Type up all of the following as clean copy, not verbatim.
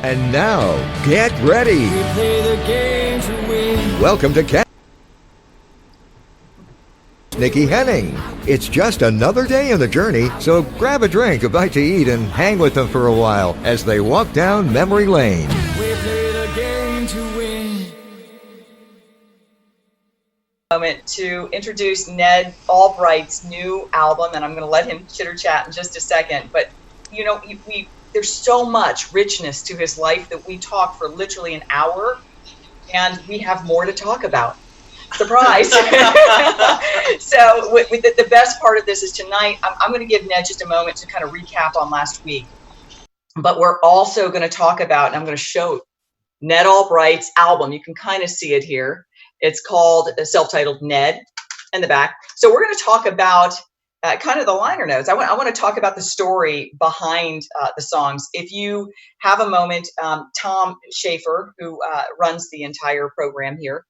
And now, get ready. We play the game to win. Welcome to Cat. Nikki Henning. It's just another day on the journey, so grab a drink, a bite to eat, and hang with them for a while as they walk down memory lane. We play the game to win. Moment to introduce Ned Albright's new album, and I'm going to let him chitter chat in just a second. But you know, there's so much richness to his life that we talk for literally an hour, and we have more to talk about. Surprise! So the best part of this is tonight, I'm going to give Ned just a moment to kind of recap on last week. But we're also going to talk about, and I'm going to show Ned Albright's album. You can kind of see it here. It's called self-titled Ned in the back. So we're going to talk about kind of the liner notes. I want to talk about the story behind the songs. If you have a moment, Tom Schaefer, who runs the entire program here,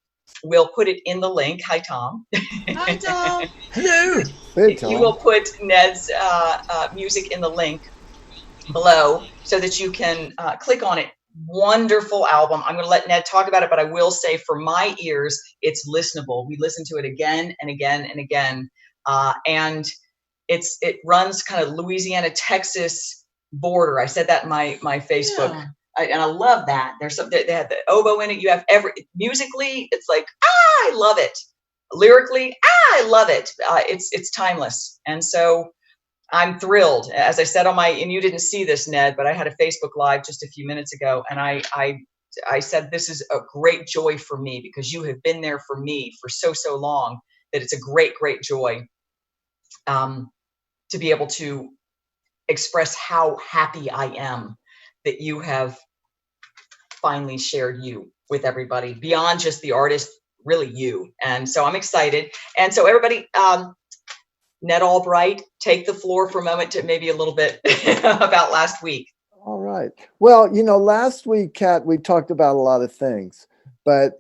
will put it in the link. Hi, Tom. Hi, Tom. Hello. Hey, Tom. You will put Ned's music in the link below so that you can click on it. Wonderful album. I'm going to let Ned talk about it, but I will say for my ears, it's listenable. We listen to it again and again and again. And it runs kind of Louisiana, Texas border. I said that in my Facebook. Yeah. And I love that. There's some, they have the oboe in it. You have musically, it's like, I love it. Lyrically, I love it. It's timeless. And so I'm thrilled. As I said and you didn't see this, Ned, but I had a Facebook Live just a few minutes ago, and I said, this is a great joy for me because you have been there for me for so long that it's a great joy to be able to express how happy I am that you have finally shared you with everybody beyond just the artist, really you. And so I'm excited. And so everybody, Ned Albright, take the floor for a moment to maybe a little bit about last week. All right. Well, last week, Kat, we talked about a lot of things, but,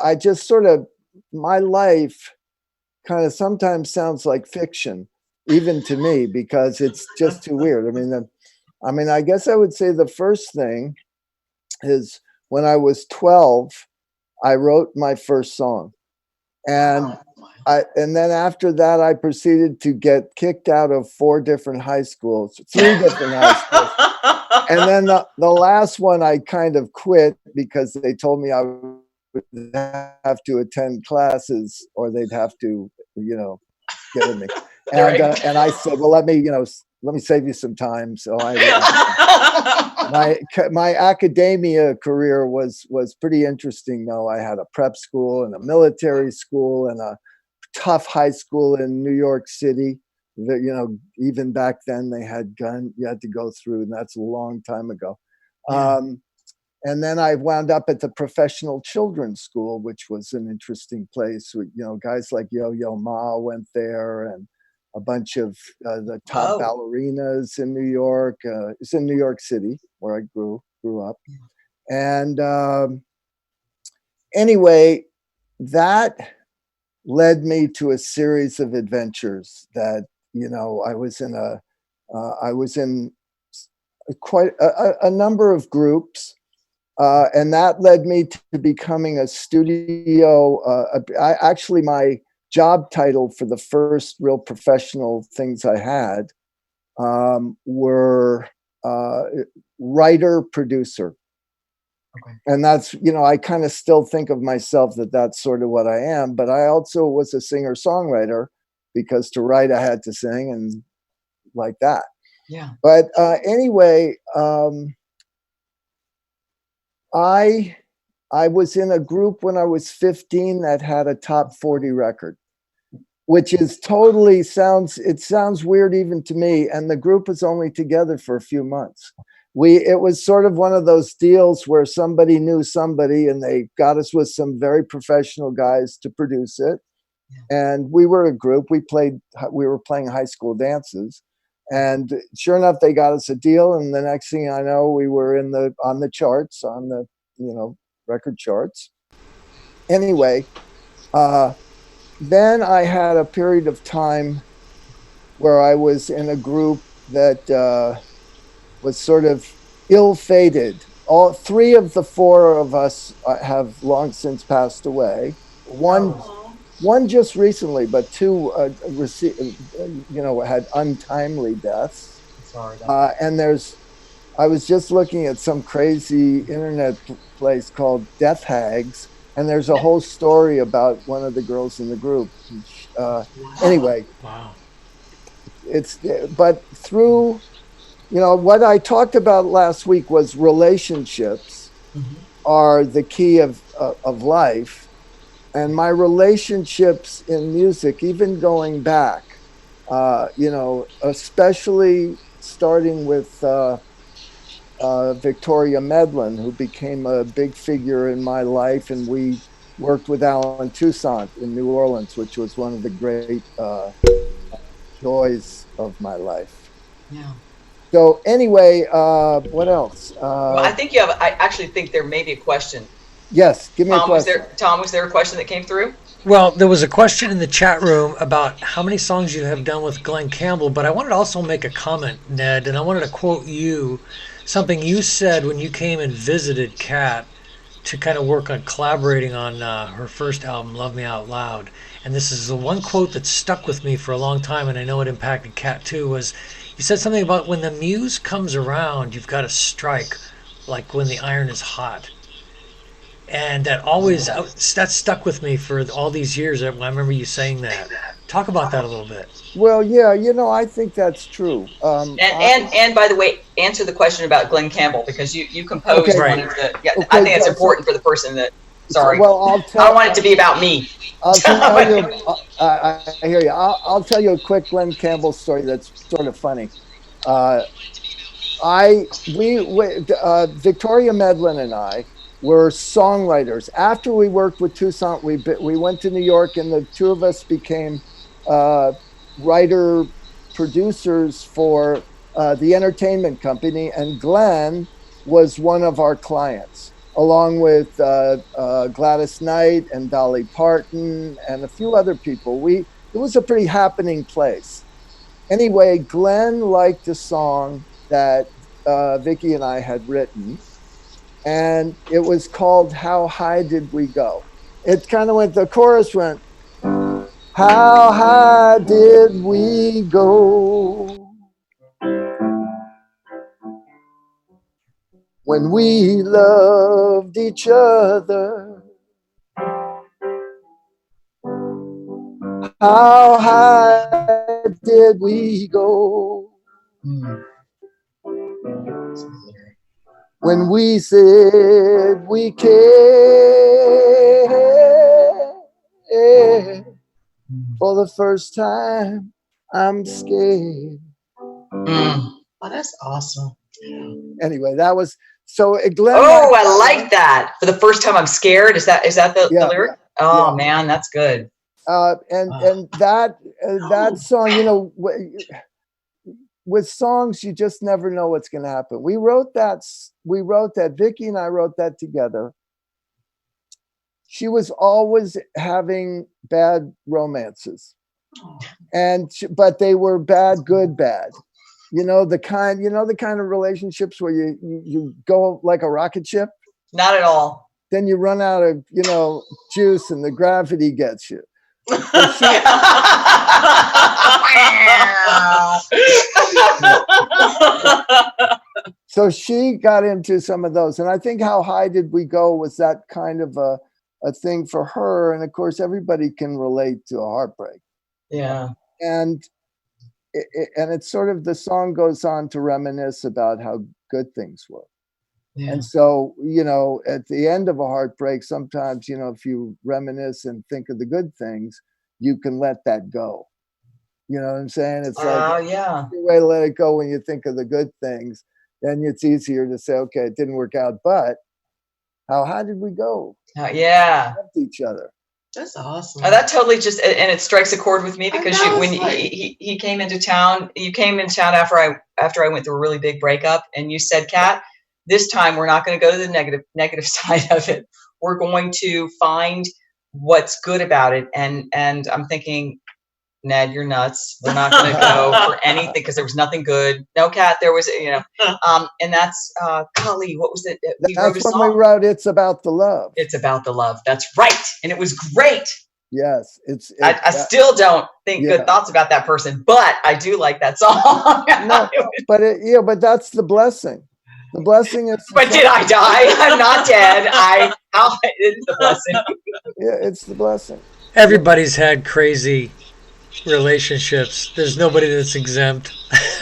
I just sort of, my life kind of sometimes sounds like fiction, even to me, because it's just too weird. I guess I would say the first thing is when I was 12, I wrote my first song. And and then after that, I proceeded to get kicked out of 3 different high schools. And then the last one, I kind of quit because they told me I would have to attend classes or they'd have to, get at me. And, and I said, well, let me save you some time. So my academia career was pretty interesting, though. I had a prep school and a military school and a tough high school in New York City. Even back then they had you had to go through, and that's a long time ago. Yeah. And then I wound up at the Professional Children's School, which was an interesting place. Guys like Yo-Yo Ma went there, and a bunch of the top ballerinas in New York. It's in New York City where I grew up. And anyway, that led me to a series of adventures that, I was in quite a number of groups. And that led me to becoming a studio. Actually, my job title for the first real professional things I had were writer, producer. Okay. And that's, I kind of still think of myself that's sort of what I am, but I also was a singer-songwriter because to write I had to sing and like that. Yeah. But anyway, I was in a group when I was 15 that had a top 40 record, which is it sounds weird even to me. And the group was only together for a few months. It was sort of one of those deals where somebody knew somebody and they got us with some very professional guys to produce it. And we were a group. We were playing high school dances, and sure enough, they got us a deal. And the next thing I know, we were on the charts, on the record charts. Anyway, then I had a period of time where I was in a group that was sort of ill-fated all three of the four of us have long since passed away. One Oh, one just recently, but two had untimely deaths. sorry about that. And I was just looking at some crazy internet place called Death Hags, and there's a whole story about one of the girls in the group. Anyway, Wow. it's but through what I talked about last week was relationships Mhm. are the key of life, and my relationships in music, even going back, especially starting with Victoria Medlin, who became a big figure in my life, and we worked with Alan Toussaint in New Orleans, which was one of the great joys of my life. Yeah. So anyway, what else? Well, I think you have. I actually think there may be a question. Yes, give me a Tom, was question. there? Tom, was there a question that came through? Well, there was a question in the chat room about how many songs you have done with Glenn Campbell, but I wanted to also make a comment, Ned, and I wanted to quote you something you said when you came and visited Kat to kind of work on collaborating on her first album, Love Me Out Loud. And this is the one quote that stuck with me for a long time, and I know it impacted Kat too, was you said something about when the muse comes around, you've got to strike like when the iron is hot. And that always, that stuck with me for all these years. I remember you saying that. Talk about that a little bit. Well, yeah, I think that's true. And by the way, answer the question about Glenn Campbell because you composed Okay, one Right. of the. Yeah, I okay. think it's important for the person that. Sorry, Well, I don't want it to be about me. I'll tell you. I hear you. I'll tell you a quick Glenn Campbell story that's sort of funny. Uh, Victoria Medlin and I were songwriters. After we worked with Toussaint, we went to New York, and the two of us became uh, writer producers for the entertainment company. And Glenn was one of our clients, along with Gladys Knight and Dolly Parton and a few other people. It was a pretty happening place. Anyway, Glenn liked a song that Vicky and I had written, and it was called "How High Did We Go." It kind of went. The chorus went, "How high did we go when we loved each other? How high did we go when we said we cared for the first time? I'm scared." Oh, that's awesome. Anyway, that was so Glenn. Oh, I like that. For the first time, I'm scared. Is that the Yeah, lyric? Oh yeah. man, that's good. And that song, with songs you just never know what's going to happen. We wrote that. Vicky and I wrote that together. She was always having bad romances, but they were good bad. The kind of relationships where you go like a rocket ship. Not at all. Then you run out of juice, and the gravity gets you. So she got into some of those, and I think "How High Did We Go" was that kind of a thing for her. And of course, everybody can relate to a heartbreak. Yeah. And it's sort of, the song goes on to reminisce about how good things were. Yeah. And so, at the end of a heartbreak, sometimes, if you reminisce and think of the good things, you can let that go. You know what I'm saying? It's like, yeah. the way to let it go when you think of the good things, then it's easier to say, okay, it didn't work out, but how high did we go? Yeah. We loved each other. That's awesome. That totally just, and it strikes a chord with me because when he came into town, you came into town after I went through a really big breakup, and you said, "Kat, this time we're not going to go to the negative side of it. We're going to find what's good about it." And I'm thinking, Ned, you're nuts. We're not going to go for anything because there was nothing good. No, Cat, there was, and that's, golly, what was it? We wrote a That's when song. we wrote It's About the Love. It's About the Love. That's right. And it was great. Yes. I still don't think good thoughts about that person, but I do like that song. No, but that's the blessing. The blessing is. But did I die? I'm not dead. It's the blessing. Yeah, it's the blessing. Everybody's had crazy relationships. There's nobody that's exempt.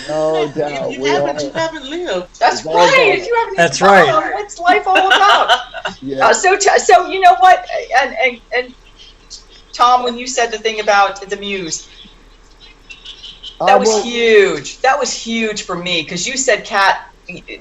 No doubt. You haven't lived. That's right. You haven't. That's right. What's life all about? Yeah. So you know what? And Tom, when you said the thing about the muse, that was huge. That was huge for me because you said, Kat,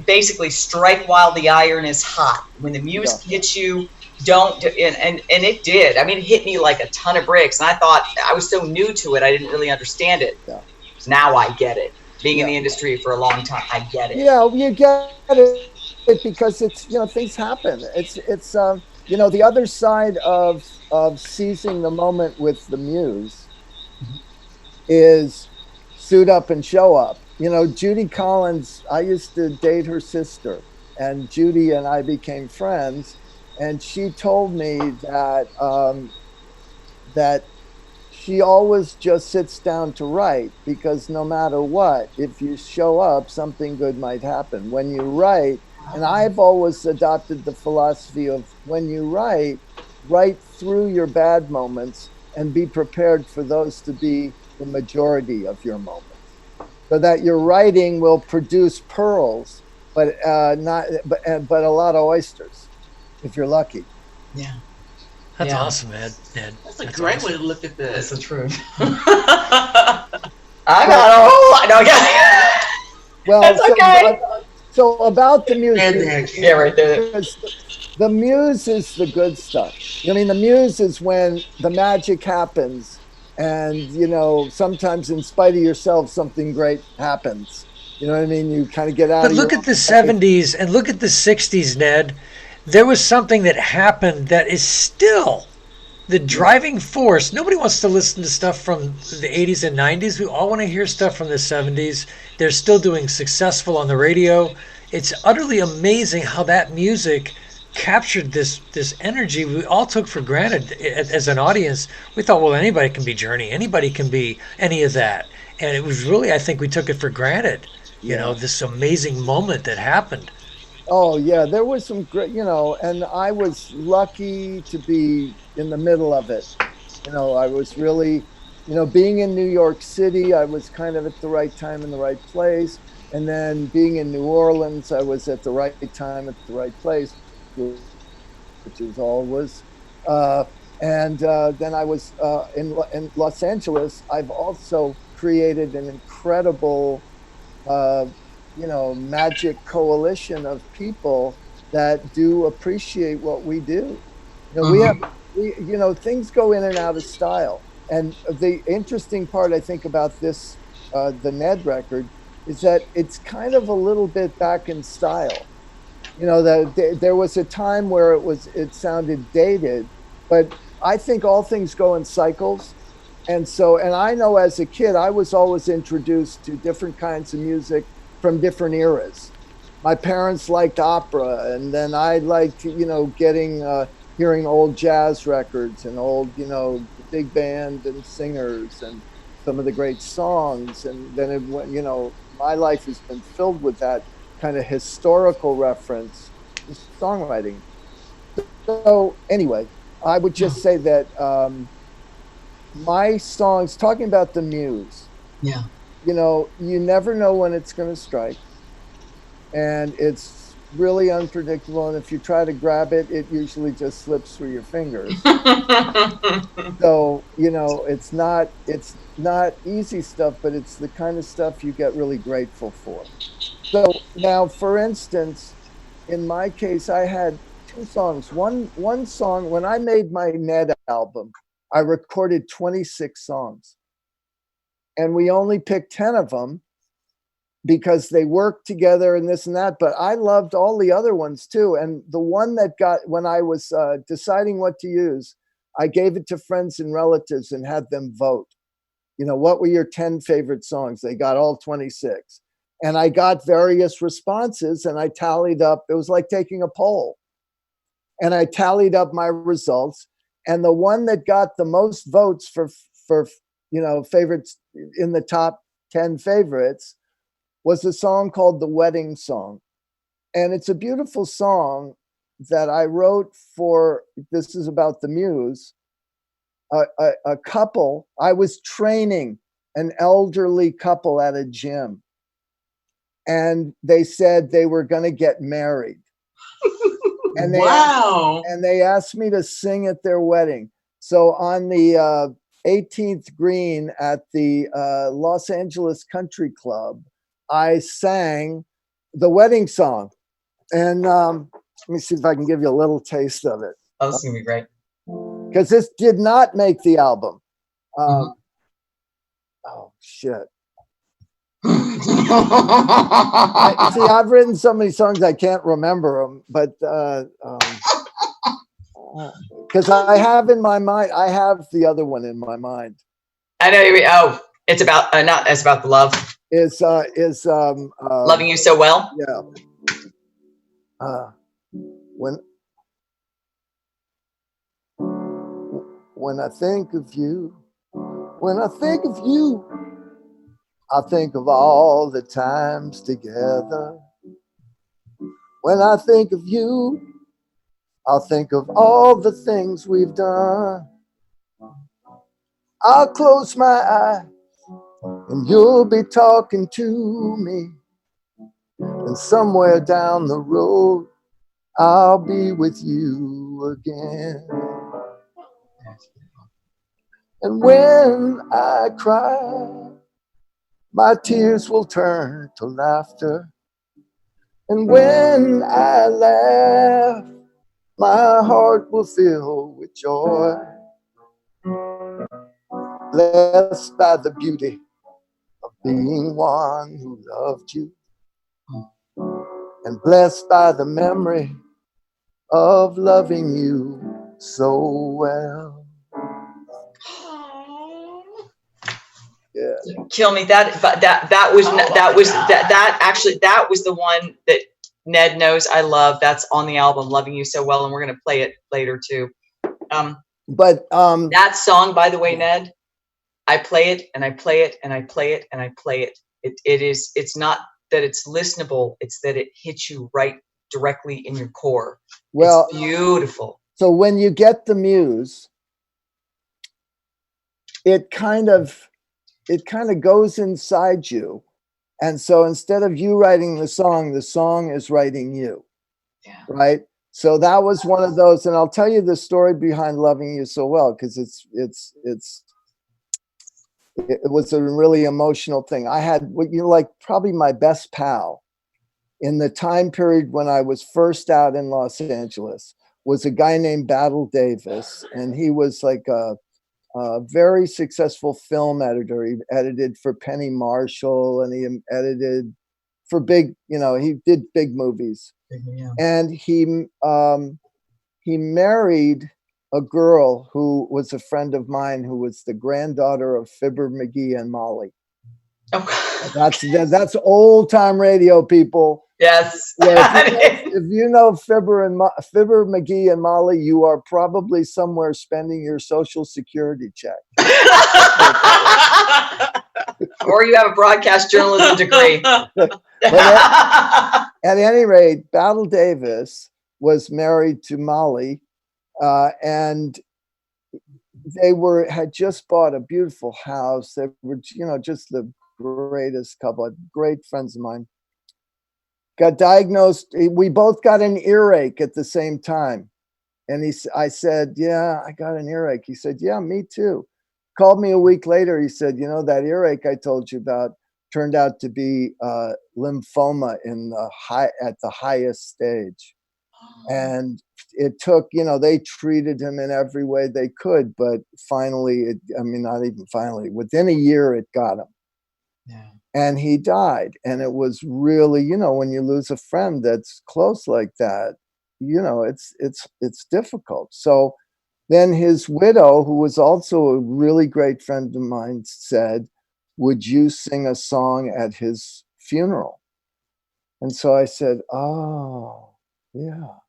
basically strike while the iron is hot. When the muse hits you, don't. And it did. I mean, it hit me like a ton of bricks. And I thought I was so new to it, I didn't really understand it. Yeah. Now I get it. Being in the industry for a long time, I get it. Yeah, you get it because it's things happen. It's the other side of seizing the moment with the muse is suit up and show up. Judy Collins, I used to date her sister, and Judy and I became friends, and she told me that that she always just sits down to write because no matter what, if you show up, something good might happen. When you write, and I've always adopted the philosophy of when you write through your bad moments and be prepared for those to be the majority of your moments, so that your writing will produce pearls, but a lot of oysters, if you're lucky. Yeah. That's awesome, Ned. That's a great way to look at this. That's the truth. I got a whole lot. No, Well, that's okay. So about the music, yeah, right there. The muse is the good stuff. I mean, the muse is when the magic happens, and sometimes in spite of yourself, something great happens. You know what I mean? You kind of get out. But look at the 70s and look at the 60s, Ned. There was something that happened that is still the driving force. Nobody wants to listen to stuff from the 80s and 90s. We all want to hear stuff from the 70s. They're still doing successful on the radio. It's utterly amazing how that music captured this energy we all took for granted as an audience. We thought, well, anybody can be Journey. Anybody can be any of that. And it was really, I think we took it for granted. This amazing moment that happened. Oh yeah, there was some great, and I was lucky to be in the middle of it. I was really, being in New York City, I was kind of at the right time in the right place. And then being in New Orleans, I was at the right time at the right place, which is always. And then I was in Los Angeles. I've also created an incredible magic coalition of people that do appreciate what we do. We things go in and out of style. And the interesting part, I think, about this, the Ned record, is that it's kind of a little bit back in style. There was a time where it sounded dated, but I think all things go in cycles. And I know as a kid, I was always introduced to different kinds of music from different eras. My parents liked opera, and then I liked, hearing old jazz records and old, big band and singers and some of the great songs. And then it went, my life has been filled with that kind of historical reference to songwriting. So anyway, I would just say that my songs, talking about the muse, you never know when it's going to strike, and it's really unpredictable. And if you try to grab it, it usually just slips through your fingers. So it's not easy stuff, but it's the kind of stuff you get really grateful for. So now, for instance, in my case, I had two songs. One song, when I made my Ned album, I recorded 26 songs. And we only picked 10 of them because they worked together and this and that. But I loved all the other ones too. And the one that when I was deciding what to use, I gave it to friends and relatives and had them vote. what were your 10 favorite songs? They got all 26. And I got various responses and I tallied up. It was like taking a poll. And I tallied up my results. And the one that got the most votes for favorites in the top 10 favorites was a song called The Wedding Song. And it's a beautiful song that I wrote for, this is about the muse, a couple. I was training an elderly couple at a gym. And they said they were going to get married. And they asked me to sing at their wedding. So on the 18th green at the Los Angeles Country Club, I sang The Wedding Song. And let me see if I can give you a little taste of it. Oh, this is going to be great. Because this did not make the album. Oh, shit. I've written so many songs I can't remember them, but because I have in my mind, I have the other one in my mind. I know you mean. Oh, it's about not. It's about the love. Is Loving You So Well. Yeah. When I think of you, I think of all the times together. When I think of you, I'll think of all the things we've done. I'll close my eyes and you'll be talking to me. And somewhere down the road, I'll be with you again. And when I cry, my tears will turn to laughter. And when I laugh, my heart will fill with joy. Blessed by the beauty of being one who loved you. And blessed by the memory of loving you so well. Yeah. Kill me. That was the one that Ned knows I love. That's on the album Loving You So Well, and we're gonna play it later too. But that song, by the way, Ned, I play it and I play it and I play it and I play it. It's not that it's listenable, it's that it hits you right directly in your core. Well, it's beautiful. So when you get the muse, it kind of goes inside you. And so instead of you writing the song is writing you. Yeah. Right? So that was one of those, and I'll tell you the story behind Loving You So Well, because it was a really emotional thing. I had probably my best pal in the time period when I was first out in Los Angeles was a guy named Battle Davis, and he was like a very successful film editor. He edited for Penny Marshall, and he edited for big, he did big movies. Yeah. And he married a girl who was a friend of mine, who was the granddaughter of Fibber McGee and Molly. Oh. That's old time radio, people. Yes. Yeah, if you know Fibber McGee and Molly, you are probably somewhere spending your Social Security check. Or you have a broadcast journalism degree. At any rate, Battle Davis was married to Molly, and they had just bought a beautiful house. They were, just the greatest couple, great friends of mine. Got diagnosed. We both got an earache at the same time. And I said, yeah, I got an earache. He said, yeah, me too. Called me a week later. He said, that earache I told you about turned out to be lymphoma at the highest stage. And it took, they treated him in every way they could, but finally, not even finally, within a year, it got him. Yeah. And he died. And it was really, when you lose a friend that's close like that, it's difficult. So, then his widow, who was also a really great friend of mine, said, "Would you sing a song at his funeral?" And so I said, "Oh, yeah."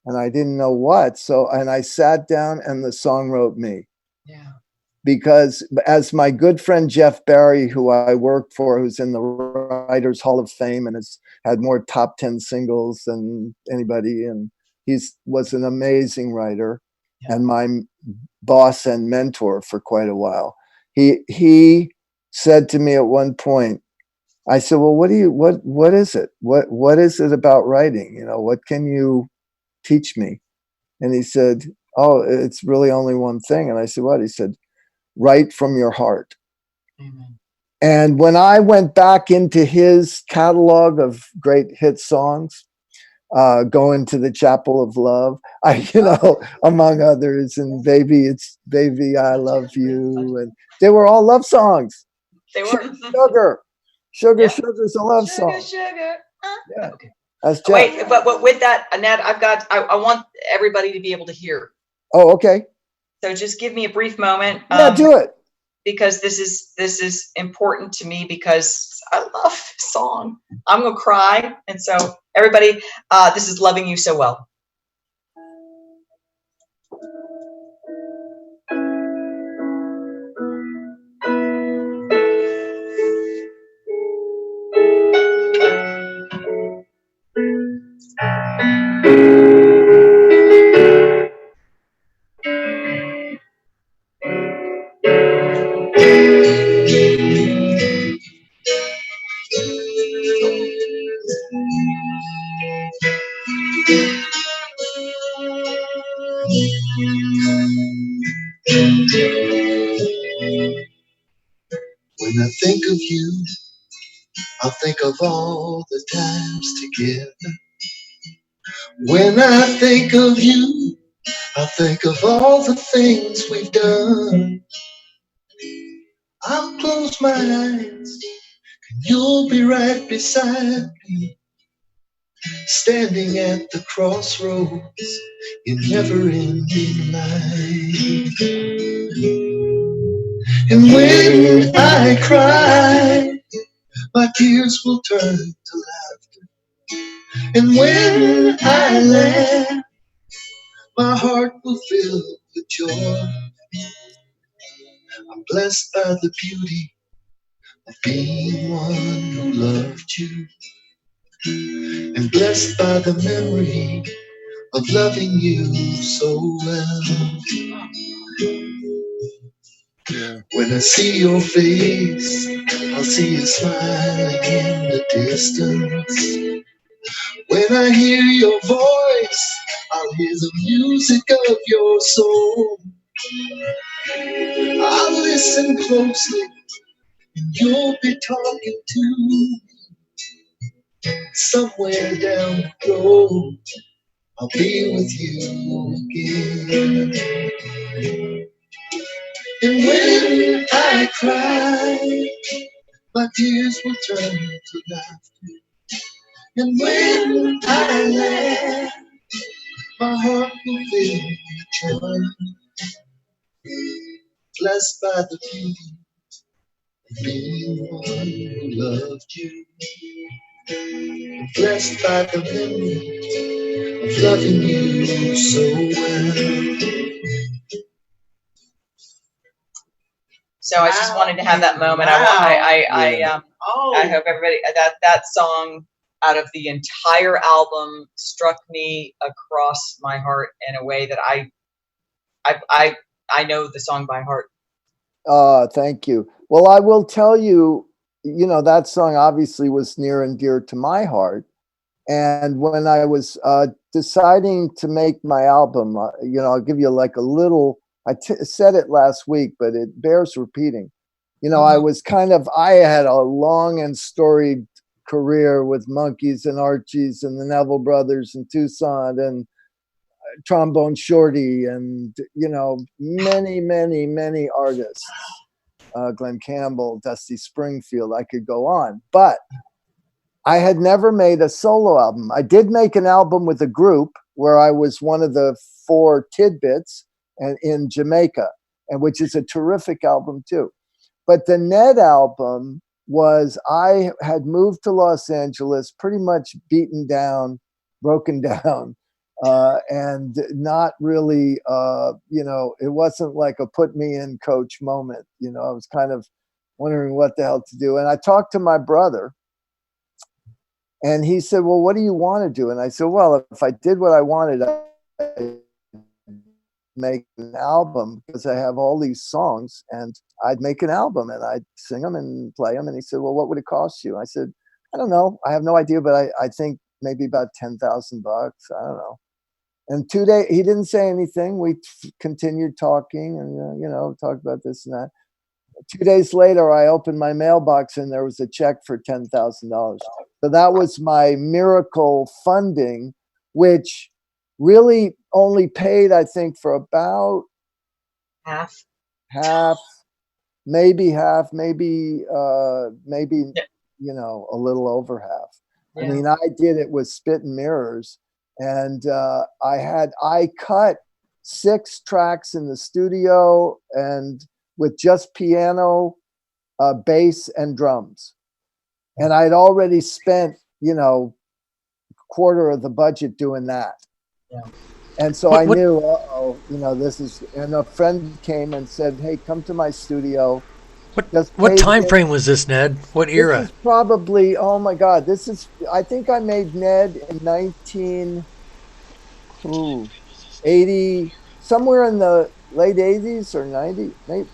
And I didn't know what. So, and I sat down and the song wrote me. Yeah. Because as my good friend Jeff Barry, who I work for, who's in the Writers Hall of Fame and has had more top 10 singles than anybody, and was an amazing writer and my boss and mentor for quite a while. He said to me at one point, I said, "Well, what is it? What is it about writing? You know, what can you teach me?" And he said, "Oh, it's really only one thing." And I said, "What?" He said, "Write from your heart." Amen. And when I went back into his catalog of great hit songs, going to the Chapel of Love, among others, and Baby, I Love You. And they were all love songs. They were. Sugar. Yeah. Sugar's a love Sugar, song. sugar. Yeah. Okay. That's Oh, Jeff. wait, but with that, Annette, I want everybody to be able to hear. Oh, okay. So just give me a brief moment. Yeah, do it. Because this is important to me because I love this song. I'm gonna cry. And so everybody, this is Loving You So Well. When I think of you, I think of all the times together. When I think of you, I think of all the things we've done. I'll close my eyes, and you'll be right beside me, standing at the crossroads in never-ending life. And when I cry, my tears will turn to laughter. And when I laugh, my heart will fill with joy. I'm blessed by the beauty of being one who loved you, and blessed by the memory of loving you so well. Yeah. When I see your face, I'll see you smiling in the distance. When I hear your voice, I'll hear the music of your soul. I'll listen closely, and you'll be talking to me. Somewhere down the road, I'll be with you again. And when I cry, my tears will turn to laughter. And when I laugh, my heart will fill with joy. Blessed by the beauty of being one who loved you. Blessed by the memory of loving you so well. So I just wanted to have that moment. Wow. I hope everybody that song out of the entire album struck me across my heart in a way that I know the song by heart. Thank you. Well, I will tell you, that song obviously was near and dear to my heart. And when I was deciding to make my album, I'll give you like a little, said it last week, but it bears repeating. I had a long and storied career with Monkees and Archies and the Neville Brothers and Tucson and Trombone Shorty and, many, many, many artists. Glenn Campbell, Dusty Springfield, I could go on. But I had never made a solo album. I did make an album with a group where I was one of the 4 tidbits, and in Jamaica, and which is a terrific album too. But the Ned album was, I had moved to Los Angeles pretty much beaten down, broken down, and not really, it wasn't like a put me in coach moment. I was kind of wondering what the hell to do. And I talked to my brother, and he said, well, what do you want to do? And I said, well, if I did what I wanted, I'd make an album because I have all these songs, and I'd make an album and I'd sing them and play them. And he said, well, what would it cost you? I said, I don't know. I have no idea, but I think maybe about $10,000. I don't know. And 2 days, he didn't say anything. We continued talking and, talked about this and that. 2 days later, I opened my mailbox and there was a check for $10,000. So that was my miracle funding, which really only paid, I think, for about Half. maybe half, maybe, Yeah. a little over half. Yeah. I mean, I did it with spit and mirrors, and I cut 6 tracks in the studio and with just piano, bass, and drums. And I'd already spent, quarter of the budget doing that. Yeah. And so I knew, this is, and a friend came and said, hey, come to my studio. What time frame was this, Ned? What era? This is probably, oh my God, I think I made Ned in 1980, somewhere in the late 80s or 90s,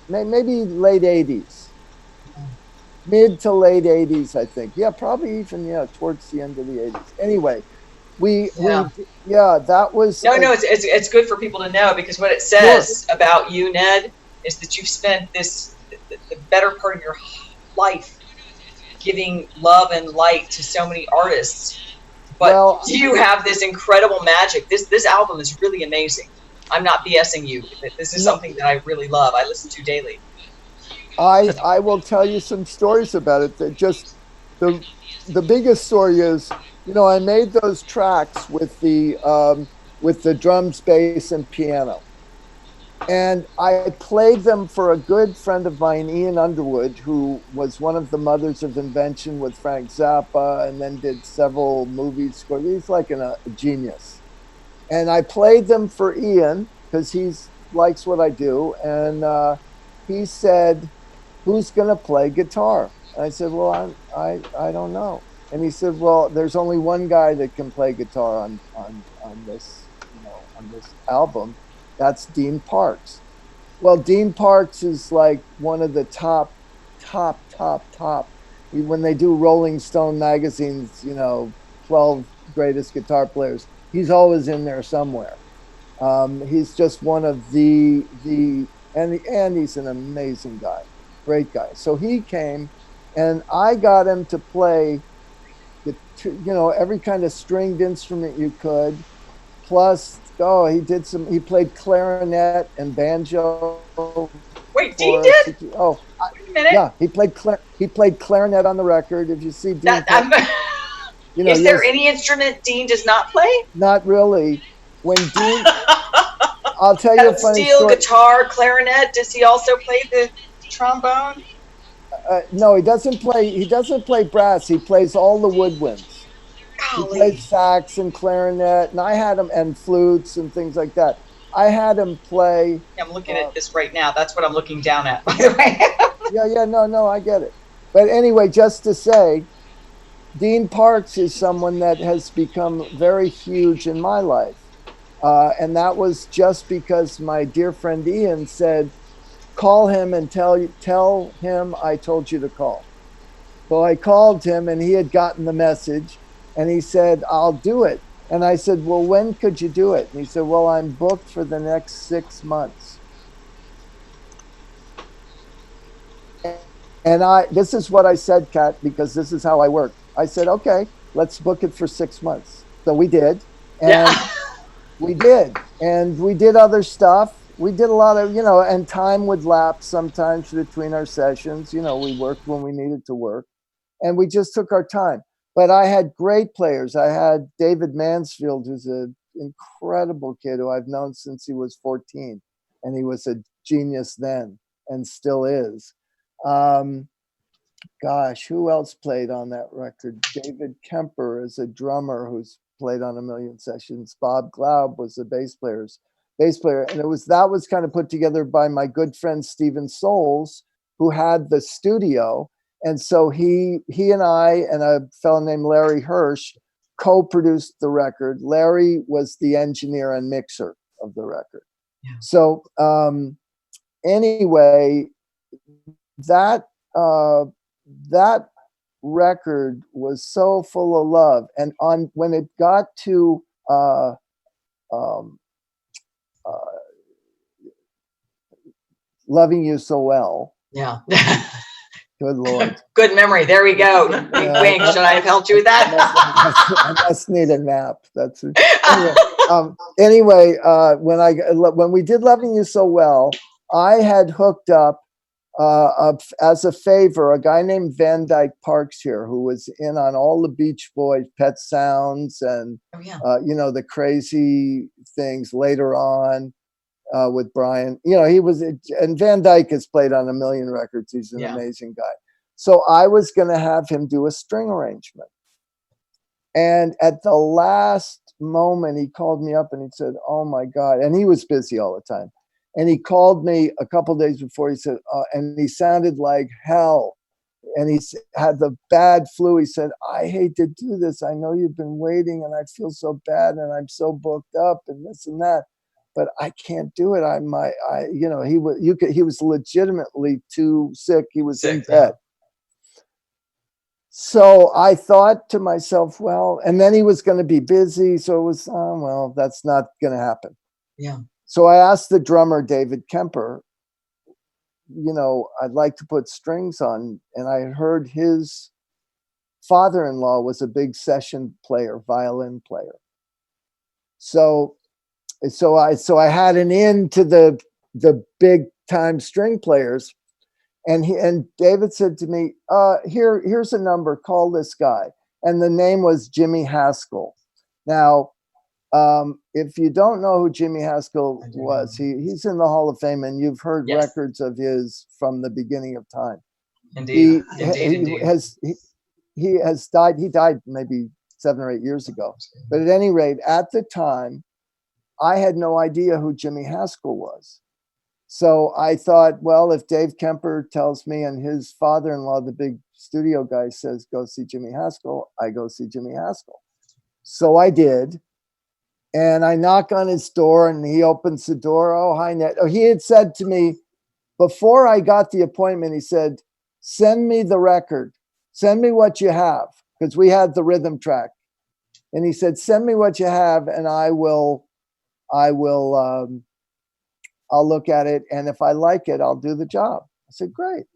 maybe late 80s. Mid to late 80s, I think. Yeah, probably even, towards the end of the 80s. Anyway, that was. No, it's good for people to know, because what it says about you, Ned, is that you've spent the better part of your life giving love and light to so many artists. But you have this incredible magic. This album is really amazing. I'm not BSing you. This is something that I really love. I listen to daily. I will tell you some stories about it. That just the biggest story is, I made those tracks with the drums, bass, and piano, and I played them for a good friend of mine, Ian Underwood, who was one of the mothers of invention with Frank Zappa, and then did several movie scores. He's like a genius, and I played them for Ian because he likes what I do, and he said, who's going to play guitar? And I said, well, I don't know. And he said, well, there's only one guy that can play guitar on this, on this album. That's Dean Parks. Well, Dean Parks is like one of the top. When they do Rolling Stone magazine's, 12 greatest guitar players, he's always in there somewhere. He's just one of and he's an amazing guy. Great guy. So he came, and I got him to play every kind of stringed instrument you could. Plus, he played clarinet and banjo. Wait, Dean did? Wait a minute. Yeah, he played clarinet on the record. If you see Dean, is there any instrument Dean does not play? Not really. When Dean, I'll tell you a funny steel, story. Guitar, clarinet. Does he also play the trombone? No, he doesn't play. He doesn't play brass. He plays all the woodwinds. Golly. He plays sax and clarinet, and I had him, and flutes and things like that. I had him play. I'm looking at this right now. That's what I'm looking down at, by the way. Yeah, no, I get it. But anyway, just to say, Dean Parks is someone that has become very huge in my life. And that was just because my dear friend Ian said, call him and tell him I told you to call. So I called him, and he had gotten the message, and he said, I'll do it. And I said, well, when could you do it? And he said, well, I'm booked for the next 6 months. And this is what I said, Kat, because this is how I work. I said, okay, let's book it for 6 months. So we did. And we did. And we did other stuff. We did a lot of, and time would lapse sometimes between our sessions. We worked when we needed to work. And we just took our time. But I had great players. I had David Mansfield, who's an incredible kid who I've known since he was 14. and he was a genius then and still is. Gosh, who else played on that record? David Kemper is a drummer who's played on a million sessions. Bob Glaub was the bass player, and that was kind of put together by my good friend Stephen Souls, who had the studio, and so he and I and a fellow named Larry Hirsch co-produced the record. Larry was the engineer and mixer of the record. Yeah. So anyway, that record was so full of love, and when it got to Loving You So Well. Yeah. Good Lord. Good memory. There we go. Wink. Should I have helped you with that? I must need a nap. That's it. Anyway, when we did Loving You So Well, I had hooked up as a favor a guy named Van Dyke Parks here, who was in on all the Beach Boys, Pet Sounds, and the crazy things later on. With Brian, he was, and Van Dyke has played on a million records. He's an amazing guy. So I was going to have him do a string arrangement. And at the last moment, he called me up and he said, "Oh my God." And he was busy all the time. And he called me a couple days before. He said, and he sounded like hell. And he had the bad flu. He said, "I hate to do this. I know you've been waiting and I feel so bad and I'm so booked up and this and that. But I can't do it. He was legitimately too sick. He was in bed." So I thought to myself, well, and then he was going to be busy. So it was, well, that's not going to happen. Yeah. So I asked the drummer, David Kemper, I'd like to put strings on. And I had heard his father-in-law was a big session player, violin player. So I had an in to the big time string players, and David said to me, here's a number, call this guy. And the name was Jimmy Haskell. Now, if you don't know who Jimmy Haskell was, he's in the Hall of Fame, and you've heard records of his from the beginning of time. Indeed. He has died. He died maybe 7 or 8 years ago. But at any rate, at the time, I had no idea who Jimmy Haskell was. So I thought, well, if Dave Kemper tells me and his father-in-law, the big studio guy, says, go see Jimmy Haskell, I go see Jimmy Haskell. So I did. And I knock on his door and he opens the door. "Oh, hi, Ned." Oh, he had said to me before I got the appointment, he said, "Send me the record. Send me what you have." Because we had the rhythm track. And he said, "Send me what you have and I'll look at it. And if I like it, I'll do the job." I said, "Great."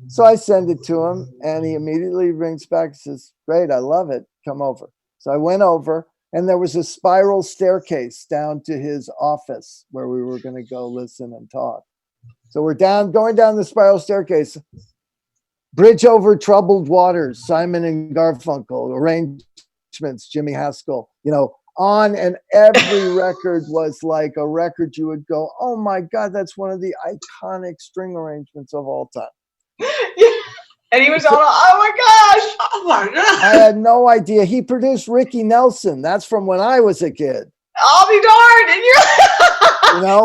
So I send it to him and he immediately rings back and says, "Great, I love it. Come over." So I went over and there was a spiral staircase down to his office where we were going to go listen and talk. So we're going down the spiral staircase. "Bridge Over Troubled Waters," Simon and Garfunkel, arrangements, Jimmy Haskell, on, and every record was like a record you would go, "Oh my God, that's one of the iconic string arrangements of all time." And he was on, oh my gosh. I had no idea. He produced Ricky Nelson. That's from when I was a kid. I'll be darned. And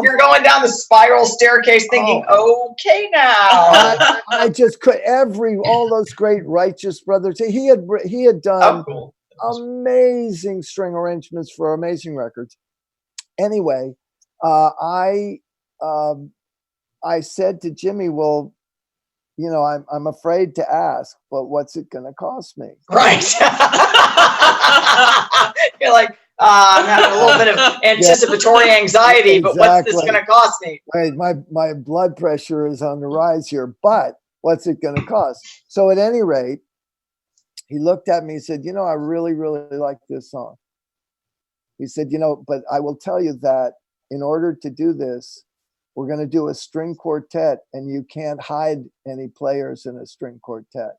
you're going down the spiral staircase thinking, okay now. I just could, all those great Righteous Brothers. He had done amazing string arrangements for amazing records. Anyway, I said to Jimmy, "Well, I'm afraid to ask, but what's it going to cost me?" Right. You're like, I'm having a little bit of anticipatory anxiety, but what's this going to cost me? Right. My blood pressure is on the rise here, but what's it going to cost? So at any rate, he looked at me and said, "I really, really like this song." He said, "But I will tell you that in order to do this, we're going to do a string quartet, and you can't hide any players in a string quartet.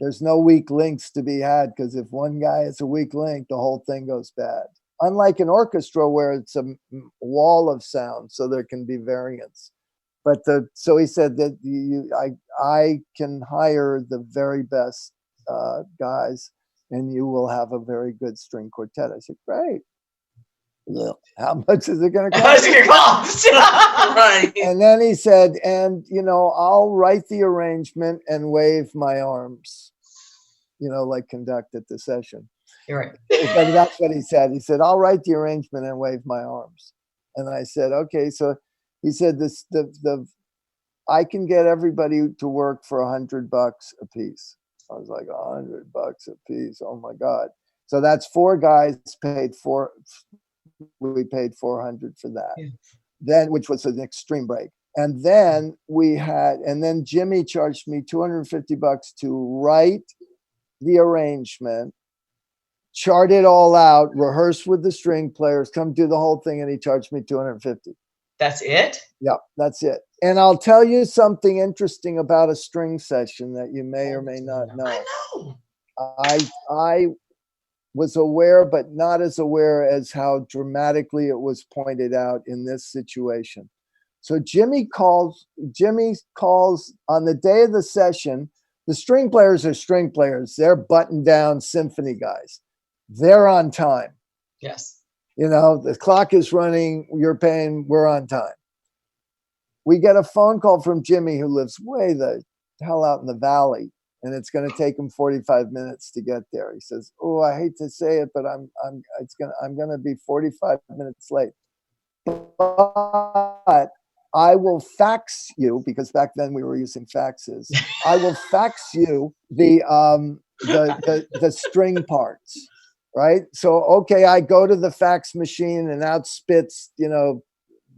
There's no weak links to be had, because if one guy is a weak link, the whole thing goes bad." unlike an orchestra where it's a wall of sound, so there can be variance. But so he said that I can hire the very best guys, and you will have a very good string quartet. I said, great. Well, how much is it going to cost? Right. And then he said, and I'll write the arrangement and wave my arms, like conduct at the session. You're right. But that's what he said. He said, I'll write the arrangement and wave my arms. And I said, okay. So he said, I can get everybody to work for $100 a piece. I was like, $100 a piece. Oh my God. So that's 4 guys we paid $400 for that. Yeah. Then, which was an extreme break. And then then Jimmy charged me $250 to write the arrangement, chart it all out, rehearse with the string players, come do the whole thing, and he charged me $250. That's it? Yeah, that's it. And I'll tell you something interesting about a string session that you may or may not know. I know. I was aware, but not as aware as how dramatically it was pointed out in this situation. So Jimmy calls on the day of the session. The string players are string players. They're buttoned down symphony guys. They're on time. Yes. The clock is running, you're paying, we're on time. We get a phone call from Jimmy, who lives way the hell out in the valley, and it's going to take him 45 minutes to get there. He says, "Oh, I hate to say it, but I'm going to be 45 minutes late. But I will fax you," because back then we were using faxes. "I will fax you the string parts." Right? So, okay, I go to the fax machine and out spits,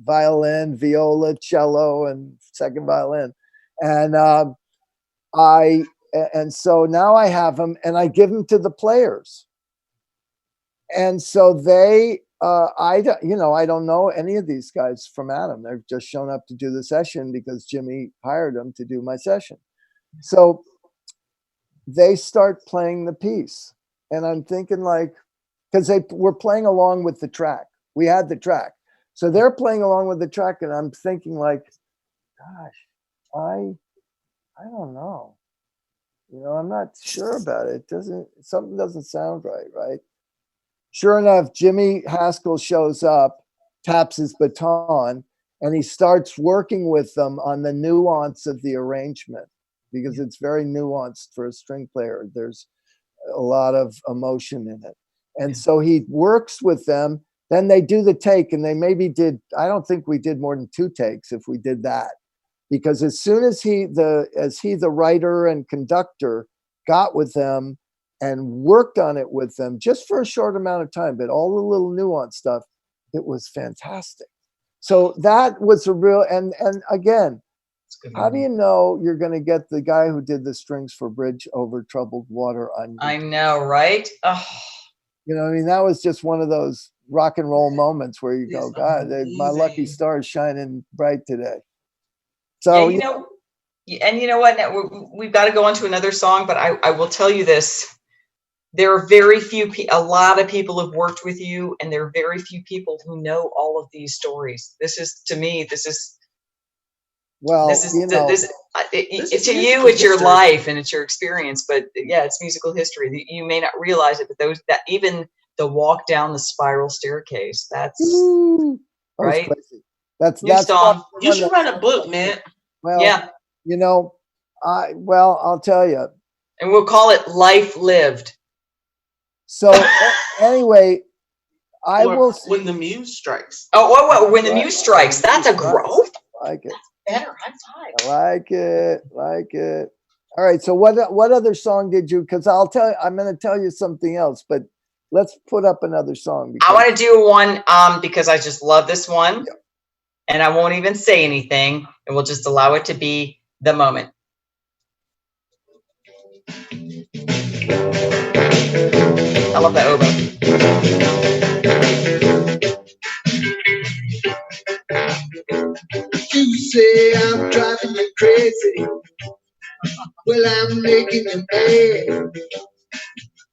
violin, viola, cello, and second violin. And so now I have them, and I give them to the players. And so they, I don't know any of these guys from Adam. They've just shown up to do the session because Jimmy hired them to do my session. So they start playing the piece. And I'm thinking because they were playing along with the track. We had the track. So they're playing along with the track, and I'm thinking gosh, I don't know. I'm not sure about it. Something doesn't sound right? Sure enough, Jimmy Haskell shows up, taps his baton, and he starts working with them on the nuance of the arrangement, because it's very nuanced for a string player. There's a lot of emotion in it. And so he works with them. Then they do the take, and they maybe I don't think we did more than 2 takes if we did that. Because as soon as the writer and conductor got with them and worked on it with them just for a short amount of time, but all the little nuance stuff, it was fantastic. So that was a real, and again, how do you know you're going to get the guy who did the strings for Bridge Over Troubled Water on you? I know, right? Oh. That was just one of those rock and roll moments where you go, God, my lucky star is shining bright today. So, and you know what? Now we've got to go on to another song, but I will tell you this. There are very few, a lot of people have worked with you, and there are very few people who know all of these stories. To me, to you, it's your life and it's your experience, but yeah, it's musical history. You may not realize it, but even the walk down the spiral staircase, that's right. Crazy. That's you should write a book, man. Well, yeah. I'll tell you. And we'll call it Life Lived. So anyway, When the Muse Strikes. Oh, when the Muse Strikes. That's a growth. I like it. Better. High five. I like it. All right. So what other song did you? Because I'm going to tell you something else, but let's put up another song. I want to do one because I just love this one, and I won't even say anything, and we'll just allow it to be the moment. I love that oboe. You say I'm driving you crazy. Well, I'm making you mad.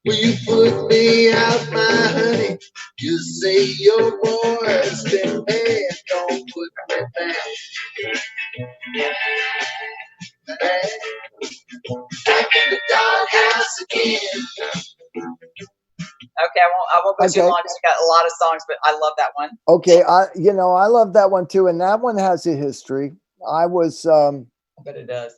Will you put me out, my honey? You say your boy has been bad. Don't put me back. Back in the doghouse again. Okay, I won't go too Okay. long because we got a lot of songs, but I love that one. Okay, I love that one too, and that one has a history. I was, I bet it does.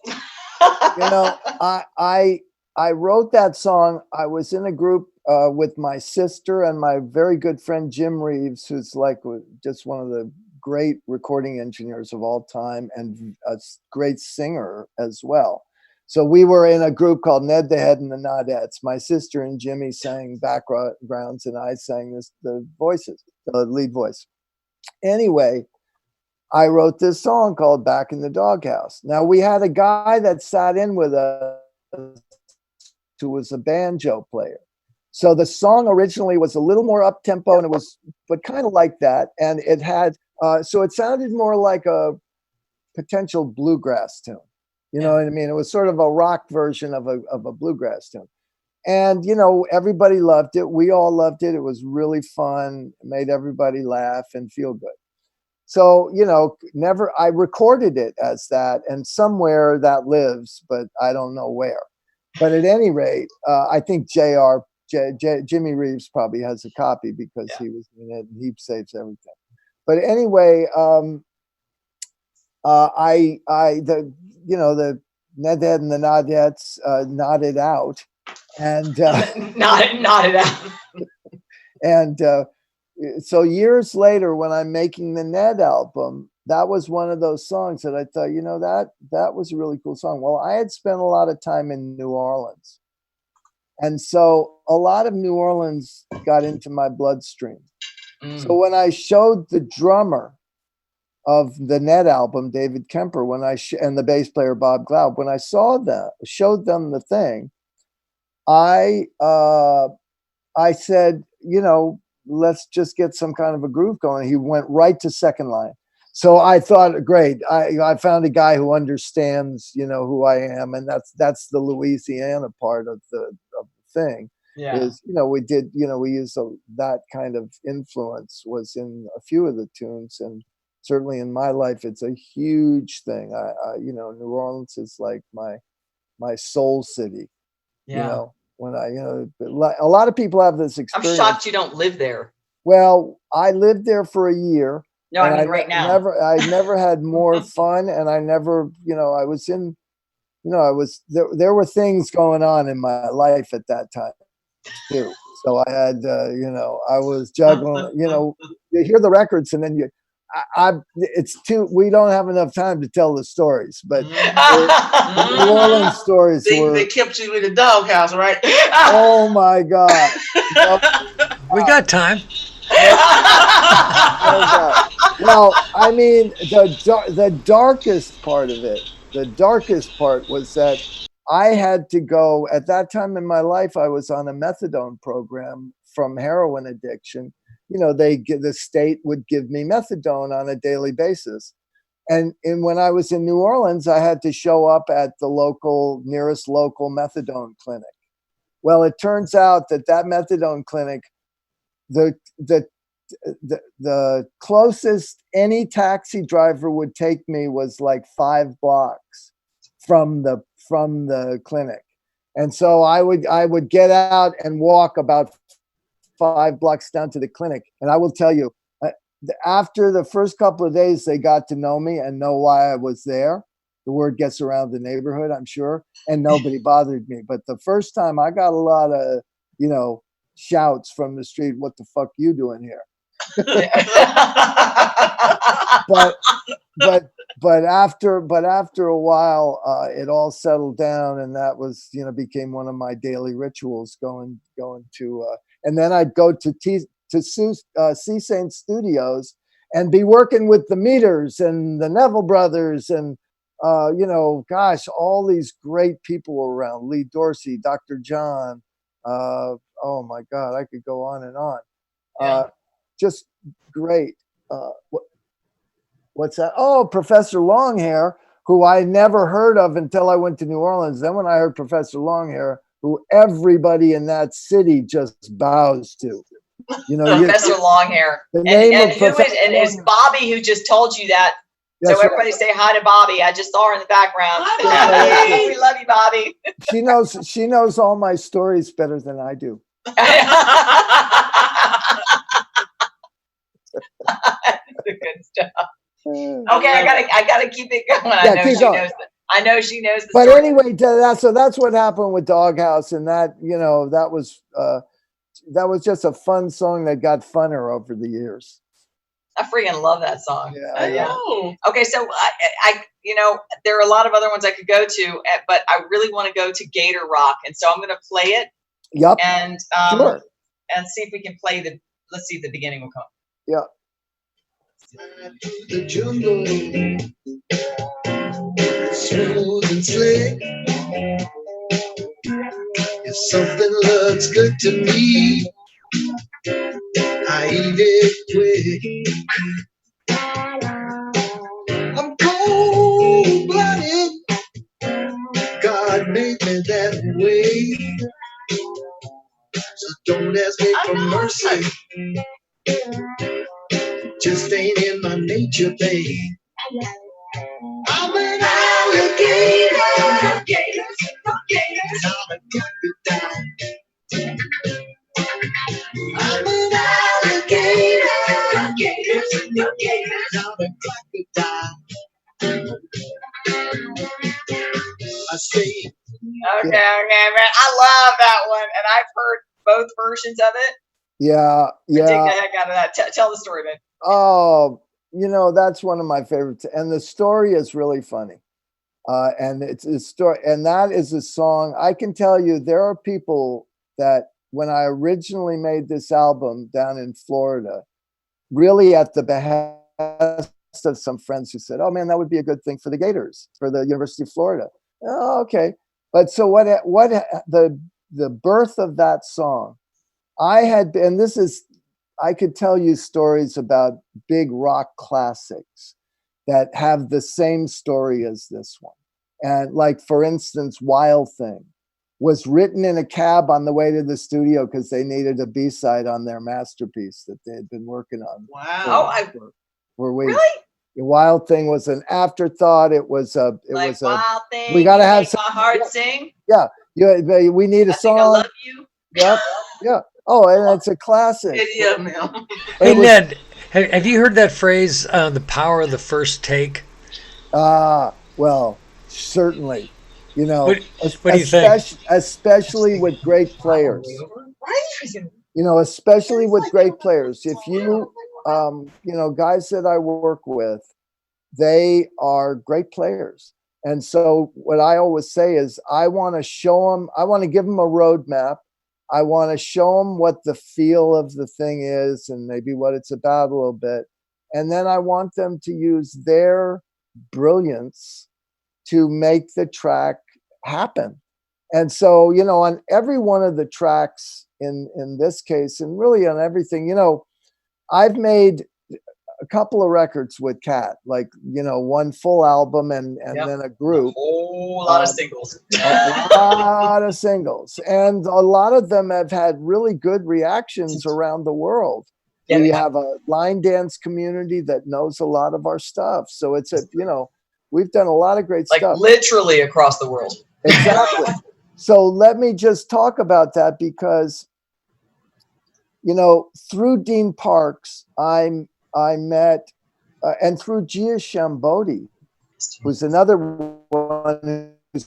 I wrote that song. I was in a group with my sister and my very good friend Jim Reeves, who's like just one of the great recording engineers of all time and a great singer as well. So we were in a group called Ned the Head and the Nodettes. My sister and Jimmy sang backgrounds, and I sang the voices, the lead voice. Anyway, I wrote this song called Back in the Doghouse. Now, we had a guy that sat in with us who was a banjo player. So the song originally was a little more up tempo, and it was, but kind of like that. And it had, so it sounded more like a potential bluegrass tune. You know what I mean? It was sort of a rock version of a bluegrass tune. And, everybody loved it. We all loved it. It was really fun. It made everybody laugh and feel good. So, I recorded it as that, and somewhere that lives, but I don't know where. But at any rate, I think Jimmy Reeves probably has a copy because he was in it and he saves everything. But anyway, the Ned Ed and the Nodettes nodded out, and Nodded out. and so years later, when I'm making the Ned album, that was one of those songs that I thought, that was a really cool song. Well, I had spent a lot of time in New Orleans, and so a lot of New Orleans got into my bloodstream. So when I showed the drummer of the Ned album, David Kemper, and the bass player Bob Glaub, when I showed them the thing, I said, let's just get some kind of a groove going. He went right to second line. So I thought, great, I found a guy who understands, who I am, and that's the Louisiana part of the thing. Yeah. Is we used that kind of influence was in a few of the tunes, and certainly in my life, it's a huge thing. New Orleans is like my soul city. Yeah. When a lot of people have this I'm experience. shocked you don't live there. Well, I lived there for a year. No, I mean right now. I never had more fun, and I never, I was in, there were things going on in my life at that time too. So I had, I was juggling, you hear the records, and then we don't have enough time to tell the stories, but the New Orleans stories they kept you in the doghouse, right? Oh my God. We got time. Well, I mean, the darkest part of it, the darkest part was that I had to go, at that time in my life, I was on a methadone program from heroin addiction. The state would give me methadone on a daily basis. And when I was in New Orleans, I had to show up at the nearest local methadone clinic. Well, it turns out that methadone clinic, the closest any taxi driver would take me was like 5 blocks from the clinic. And so I would get out and walk about 5 blocks down to the clinic. And I will tell you, after the first couple of days, they got to know me and know why I was there. The word gets around the neighborhood, I'm sure, and nobody bothered me. But the first time, I got a lot of, shouts from the street. What the fuck you doing here? but after a while, it all settled down, and that was, became one of my daily rituals, going to, and then I'd go to C-Saint Studios and be working with the Meters and the Neville Brothers and, all these great people were around. Lee Dorsey, Dr. John. Oh my God, I could go on and on. Just great. What's that? Oh, Professor Longhair, who I never heard of until I went to New Orleans. Then when I heard Professor Longhair, who everybody in that city just bows to. Professor Longhair. The And, name and of who is Professor and it's Longhair. Bobby who just told you that. That's So everybody say hi to Bobby. I just saw her in the background. Hi, We love you, Bobby. She knows all my stories better than I do. Good stuff. Okay, I gotta keep it going. Yeah, keep going. I know she knows the But story. anyway, so that's what happened with Doghouse, and that was just a fun song that got funner over the years. I freaking love that song. I know. Okay, so I there are a lot of other ones I could go to, but I really want to go to Gator Rock, and so I'm going to play it. Yep. And Sure. and see if we can play let's see if the beginning will come. Yeah. The jungle, smooth and slick. If something looks good to me, I eat it quick. I'm cold-blooded. God made me that way. So don't ask me for mercy. Just ain't in my nature, babe. I'm an alligator. I'm a crocodile. I'm an alligator. I'm a crocodile. I say, Okay, man. I love that one, and I've heard both versions of it. Yeah. I dig the heck out of that. Tell the story, man. Oh, that's one of my favorites, and the story is really funny. And it's a story, and that is a song. I can tell you, there are people that when I originally made this album down in Florida, really at the behest of some friends who said, "Oh man, that would be a good thing for the Gators, for the University of Florida." Oh, okay, but so what the birth of that song? I could tell you stories about big rock classics that have the same story as this one. And like, for instance, Wild Thing was written in a cab on the way to the studio because they needed a B-side on their masterpiece that they had been working on. Wow. For weeks. Really? The Wild Thing was an afterthought. Wild Thing. We gotta have make my heart sing. Yeah, we need a song. I love you. Yep. Yeah. Oh, and it's a classic. Yeah, man. Hey, Ned, have you heard that phrase, the power of the first take? Well, certainly. What do you think? Especially with great players. Especially with great players. If you, guys that I work with, they are great players. And so what I always say is I want to give them a roadmap. I want to show them what the feel of the thing is and maybe what it's about a little bit. And then I want them to use their brilliance to make the track happen. And so, on every one of the tracks in this case, and really on everything, I've made a couple of records with Cat, like, one full album and then a group. A whole lot of singles. A lot of singles. And a lot of them have had really good reactions around the world. Yeah, we have a line dance community that knows a lot of our stuff. So it's we've done a lot of great stuff. Literally across the world. Exactly. So let me just talk about that because, through Dean Parks, I met, and through Gia Shambodi, who's another one who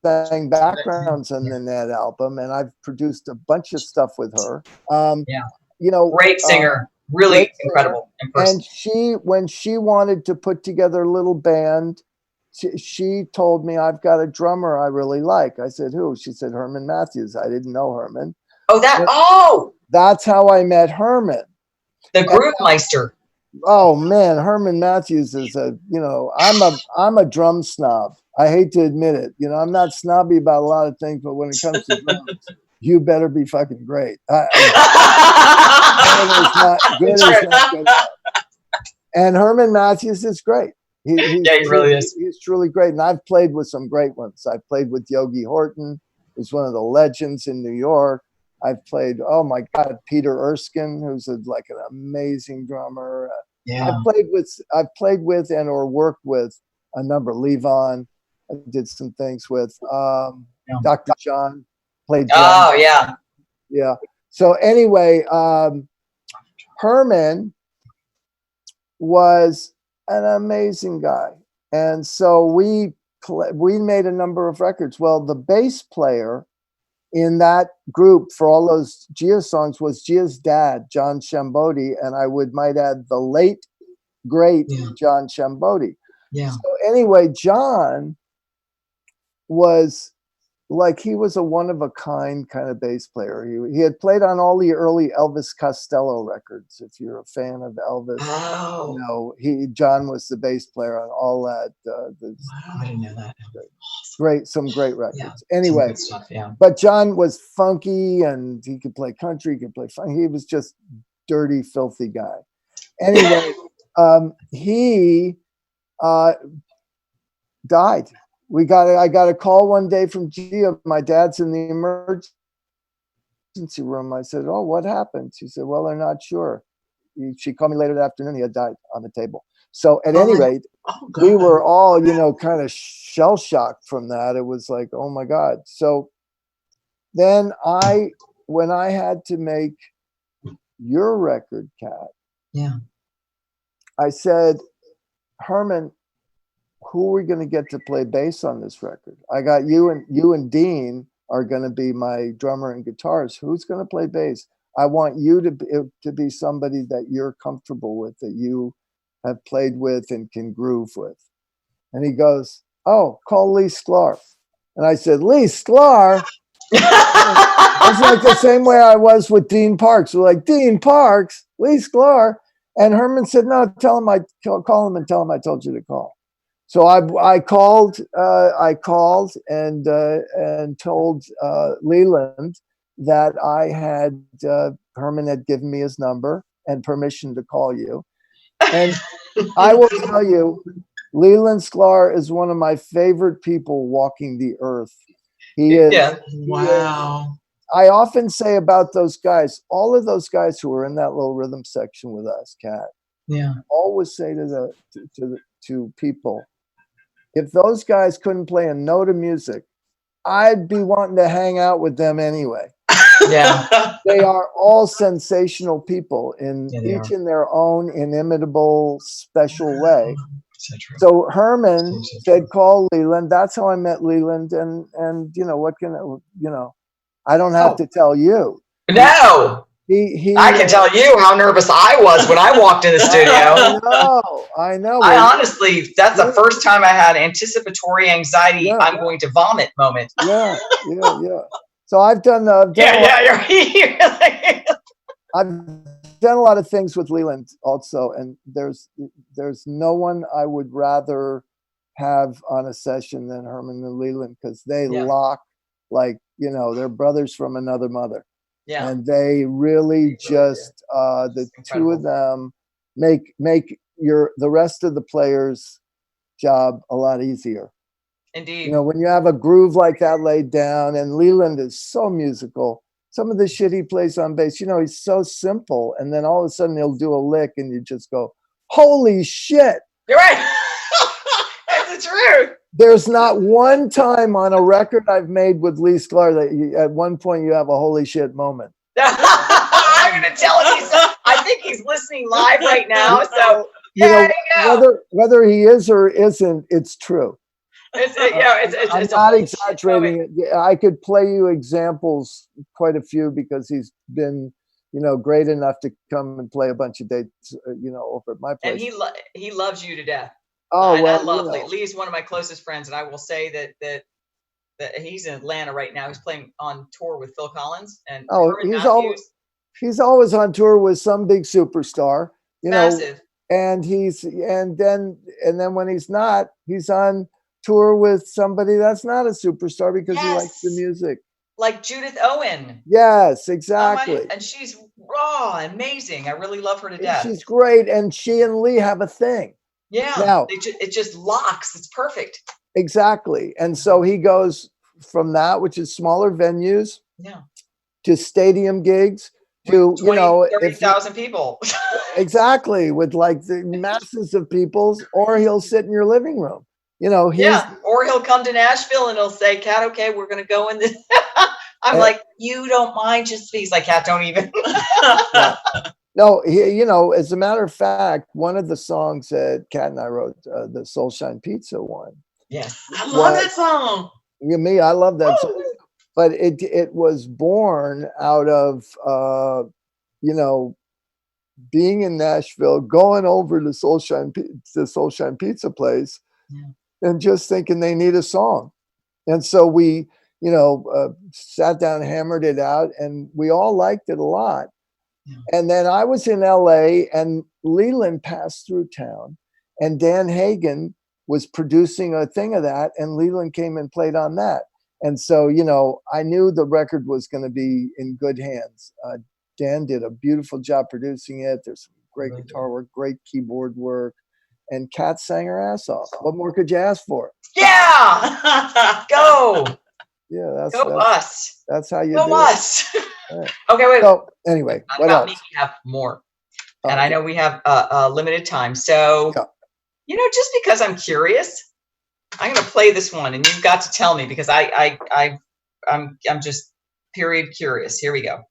sang backgrounds on the Ned album, and I've produced a bunch of stuff with her. Great singer, really great incredible. And when she wanted to put together a little band, she told me, "I've got a drummer I really like." I said, "Who?" She said, "Herman Matthews." I didn't know Herman. That's how I met Herman. The Groove Meister. Oh man, Herman Matthews is I'm a drum snob. I hate to admit it. I'm not snobby about a lot of things, but when it comes to drums, you better be fucking great. Good is not good. And Herman Matthews is great. He really is. He's truly great. And I've played with some great ones. I've played with Yogi Horton. who's one of the legends in New York. I've played, oh my God, Peter Erskine, who's like an amazing drummer. Yeah. I've played with and or worked with a number. Levon, I did some things with. Dr. John, played drums. Oh yeah. Yeah. So anyway, Herman was an amazing guy, and so we made a number of records. Well, the bass player in that group for all those Gia songs was Gia's dad, John Shambodi, and I might add the late great John Shambodi. Yeah. So anyway, John was like, he was a one-of-a-kind kind of bass player. He had played on all the early Elvis Costello records. If you're a fan of Elvis, you know, John was the bass player on all that. Wow, I didn't know that. Some great records. Yeah, anyway, stuff, yeah. But John was funky, and he could play country, he could play funk. He was just dirty, filthy guy. Anyway, he died. I got a call one day from Gia. My dad's in the emergency room. I said, "Oh, what happened?" She said, "Well, they're not sure." She called me later that afternoon. He had died on the table. So at any rate, we were all, you know, kind of shell shocked from that. It was like, oh my God. So then when I had to make your record, Cat, I said, Herman, who are we going to get to play bass on this record? I got you and Dean are going to be my drummer and guitarist. Who's going to play bass? I want you to be somebody that you're comfortable with, that you have played with and can groove with. And he goes, oh, call Lee Sklar. And I said, Lee Sklar? It's like the same way I was with Dean Parks. We're like, Dean Parks, Lee Sklar. And Herman said, no, call him and tell him I told you to call. So I called and told Leland that I had Herman had given me his number and permission to call you. And I will tell you, Leland Sklar is one of my favorite people walking the earth. He is. Yeah. Wow. I often say about those guys, all of those guys who were in that little rhythm section with us, Kat. Yeah. Always say to people, if those guys couldn't play a note of music, I'd be wanting to hang out with them anyway. Yeah. They are all sensational people in their own inimitable, special way. So Herman said, call Leland. That's how I met Leland. And you know, what can, you know, I don't have to tell you. No. I can tell you how nervous I was when I walked in the studio. I know. I honestly, that's the first time I had anticipatory anxiety. I'm going to vomit moment. Yeah. So I've done a lot of things with Leland also, and there's no one I would rather have on a session than Herman and Leland, because they lock like, you know, they're brothers from another mother. Yeah. And they really just the two of them make the rest of the players' job a lot easier. Indeed. You know, when you have a groove like that laid down, and Leland is so musical. Some of the shit he plays on bass, you know, he's so simple, and then all of a sudden he'll do a lick, and you just go, "Holy shit!" You're right. That's the truth. There's not one time on a record I've made with Lee Sklar that at one point you have a holy shit moment. I'm going to tell him I think he's listening live right now. So you know, whether he is or isn't, it's true. I'm not exaggerating it. I could play you examples, quite a few, because he's been, you know, great enough to come and play a bunch of dates, you know, over at my place. And he loves you to death. Oh, well, I love Lee. Lee's one of my closest friends, and I will say that he's in Atlanta right now. He's playing on tour with Phil Collins, and he's always on tour with some big superstar, you massive. Know, and then when he's not, he's on tour with somebody that's not a superstar because he likes the music. Like Judith Owen. Yes, exactly. And she's raw, amazing. I really love her to death. She's great, and she and Lee have a thing. Yeah, now, it just locks. It's perfect. Exactly. And so he goes from that, which is smaller venues, Yeah. to stadium gigs, to 20, 30,000 people. exactly, with like the masses of people, or he'll sit in your living room. He's Yeah. Or he'll come to Nashville and he'll say, Cat, okay, we're going to go in this. I'm like, you don't mind, just he's like, Cat, don't even. Yeah. No, as a matter of fact, one of the songs that Kat and I wrote, the Soulshine Pizza one. Yes. I love that song. I love that song. But it was born out of, being in Nashville, going over to Soulshine Pizza place, and just thinking they need a song. And so we, sat down, hammered it out, and we all liked it a lot. And then I was in LA, and Leland passed through town, and Dan Hagen was producing a thing of that, and Leland came and played on that. And so, I knew the record was going to be in good hands. Dan did a beautiful job producing it. There's some great guitar work, great keyboard work, and Kat sang her ass off. What more could you ask for? Yeah. Go. Yeah, that's us. That's how you go do us. it. Right. Okay, wait. So anyway, what else? We have more, and I know we have a limited time. So, just because I'm curious, I'm going to play this one, and you've got to tell me because I'm just period curious. Here we go.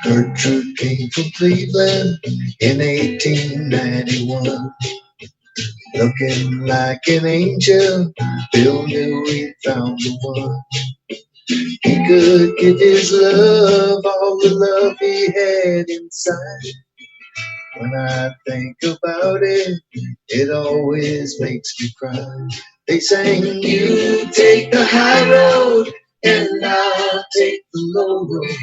Gertrude came from Cleveland in 1891. Looking like an angel, Bill knew he found the one. He could give his love all the love he had inside. When I think about it, it always makes me cry. They sang, you take the high road and I'll take the low road.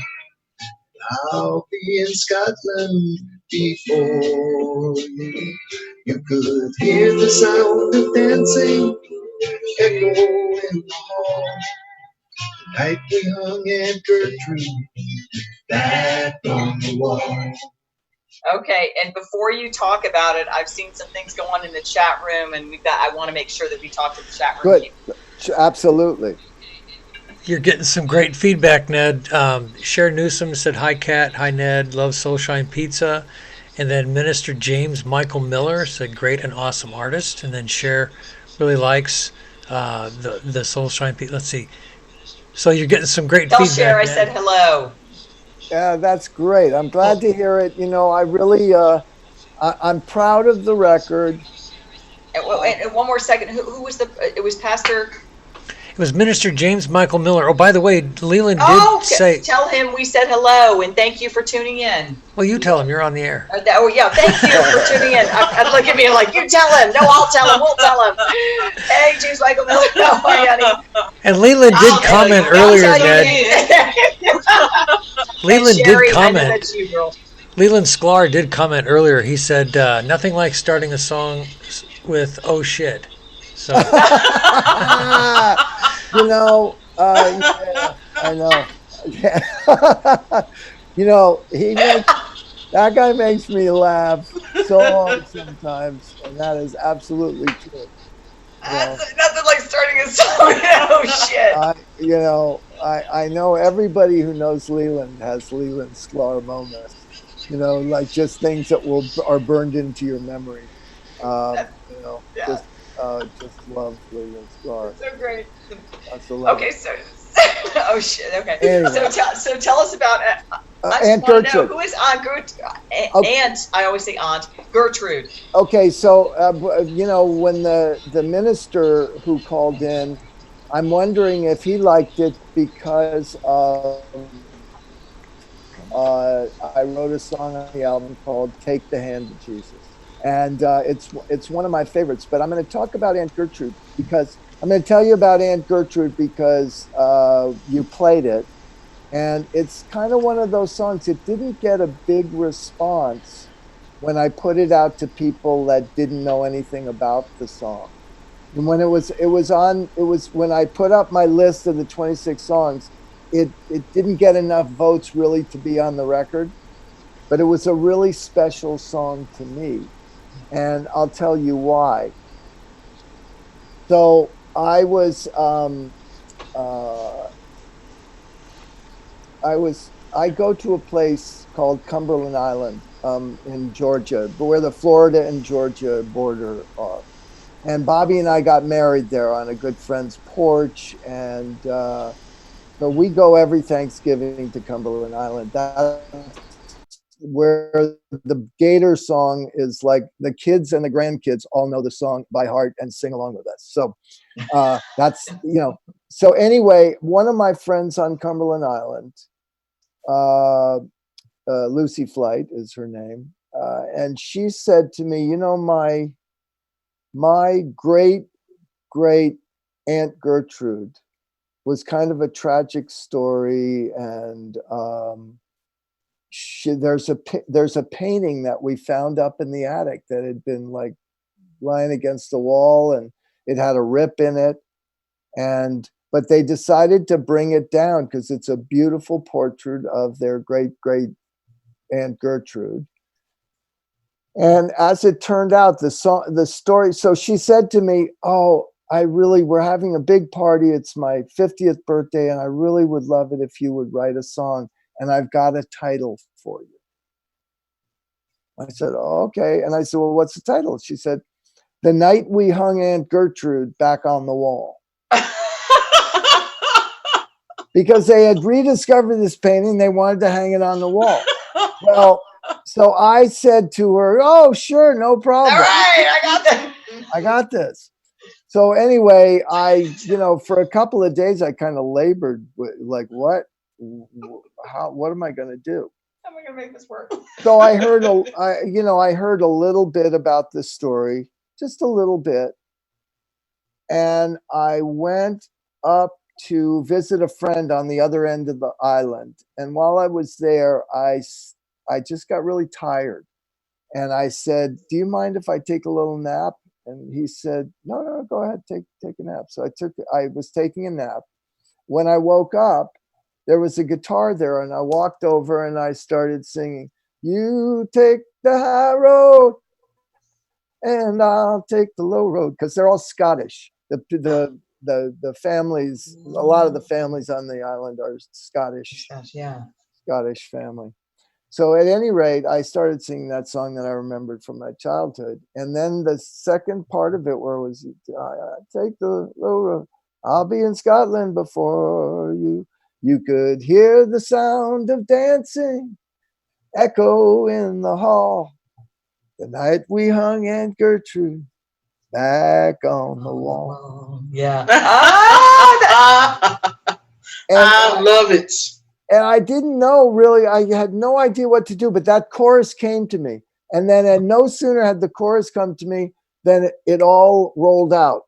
I'll be in Scotland before you. You could hear the sound of dancing echo in the hall. The night we hung Aunt Gertrude back on the wall. Okay, and before you talk about it, I've seen some things go on in the chat room, and I want to make sure that we talk to the chat room. Good, absolutely. You're getting some great feedback, Ned. Sharon Newsom said, hi, Kat. Hi, Ned. Love Soulshine Pizza. And then Minister James Michael Miller said, great and awesome artist. And then Cher really likes the Soulshine Pizza. Let's see. So you're getting some great feedback. Tell Cher I said hello. Yeah, that's great. I'm glad to hear it. I really, I'm proud of the record. And one more second. Who was it was Pastor... It was Minister James Michael Miller. Oh, by the way, Leland did say... Tell him we said hello and thank you for tuning in. Well, you tell him. You're on the air. Thank you for tuning in. I'd look at me like, you tell him. No, I'll tell him. We'll tell him. Hey, James Michael Miller. How are you, honey? And Leland did comment earlier, Ned. Leland did comment. Leland Sklar did comment earlier. He said, nothing like starting a song with, oh, shit. So... yeah, I know. Yeah. That guy makes me laugh so hard sometimes, and that is absolutely true. Nothing like starting a song. Oh shit! I know everybody who knows Leland has Leland Sklar moments. Like just things that are burned into your memory. Just love Leland Sklar. So great. Okay, so oh shit. Okay. Anyway. So tell us about Aunt Gertrude. Who is Aunt Gertrude? Aunt. I always say Aunt Gertrude. Okay, so when the minister who called in, I'm wondering if he liked it because I wrote a song on the album called "Take the Hand of Jesus." And it's one of my favorites. But I'm going to talk about Aunt Gertrude because I'm going to tell you about Aunt Gertrude because you played it. And it's kind of one of those songs. It didn't get a big response when I put it out to people that didn't know anything about the song. And when it was when I put up my list of the 26 songs, it didn't get enough votes really to be on the record, but it was a really special song to me. And I'll tell you why. So I was I go to a place called Cumberland Island in Georgia, where the Florida and Georgia border are. And Bobby and I got married there on a good friend's porch. And so we go every Thanksgiving to Cumberland Island. That's where the Gator song is, like the kids and the grandkids all know the song by heart and sing along with us. So that's, so anyway, one of my friends on Cumberland Island, Lucy Flight is her name. And she said to me, my great Aunt Gertrude was kind of a tragic story. And there's a painting that we found up in the attic that had been like lying against the wall, and it had a rip in it. But they decided to bring it down because it's a beautiful portrait of their great Aunt Gertrude. And as it turned out, the story, so she said to me, "Oh, we're having a big party. It's my 50th birthday, and I really would love it if you would write a song, and I've got a title for you." I said, "Oh, okay." And I said, "Well, what's the title?" She said, "The Night We Hung Aunt Gertrude Back on the Wall." Because they had rediscovered this painting, they wanted to hang it on the wall. Well, so I said to her, "Oh, sure, no problem. All right, I got that. I got this." So anyway, for a couple of days, I kind of labored with, like, what am I going to do? How am I going to make this work? So I heard a little bit about this story, just a little bit. And I went up to visit a friend on the other end of the island. And while I was there, I just got really tired. And I said, "Do you mind if I take a little nap?" And he said, No, go ahead, take a nap. So I was taking a nap. When I woke up, there was a guitar there, and I walked over and I started singing, "You take the high road and I'll take the low road," because they're all Scottish. The families, a lot of the families on the island are Scottish. Yeah. Scottish family. So at any rate, I started singing that song that I remembered from my childhood. And then the second part of it, where it was, "Take the low road, I'll be in Scotland before you. You could hear the sound of dancing echo in the hall. The night we hung Aunt Gertrude back on the wall." Yeah. And I love it. And I didn't know really, I had no idea what to do, but that chorus came to me. And then no sooner had the chorus come to me than it all rolled out.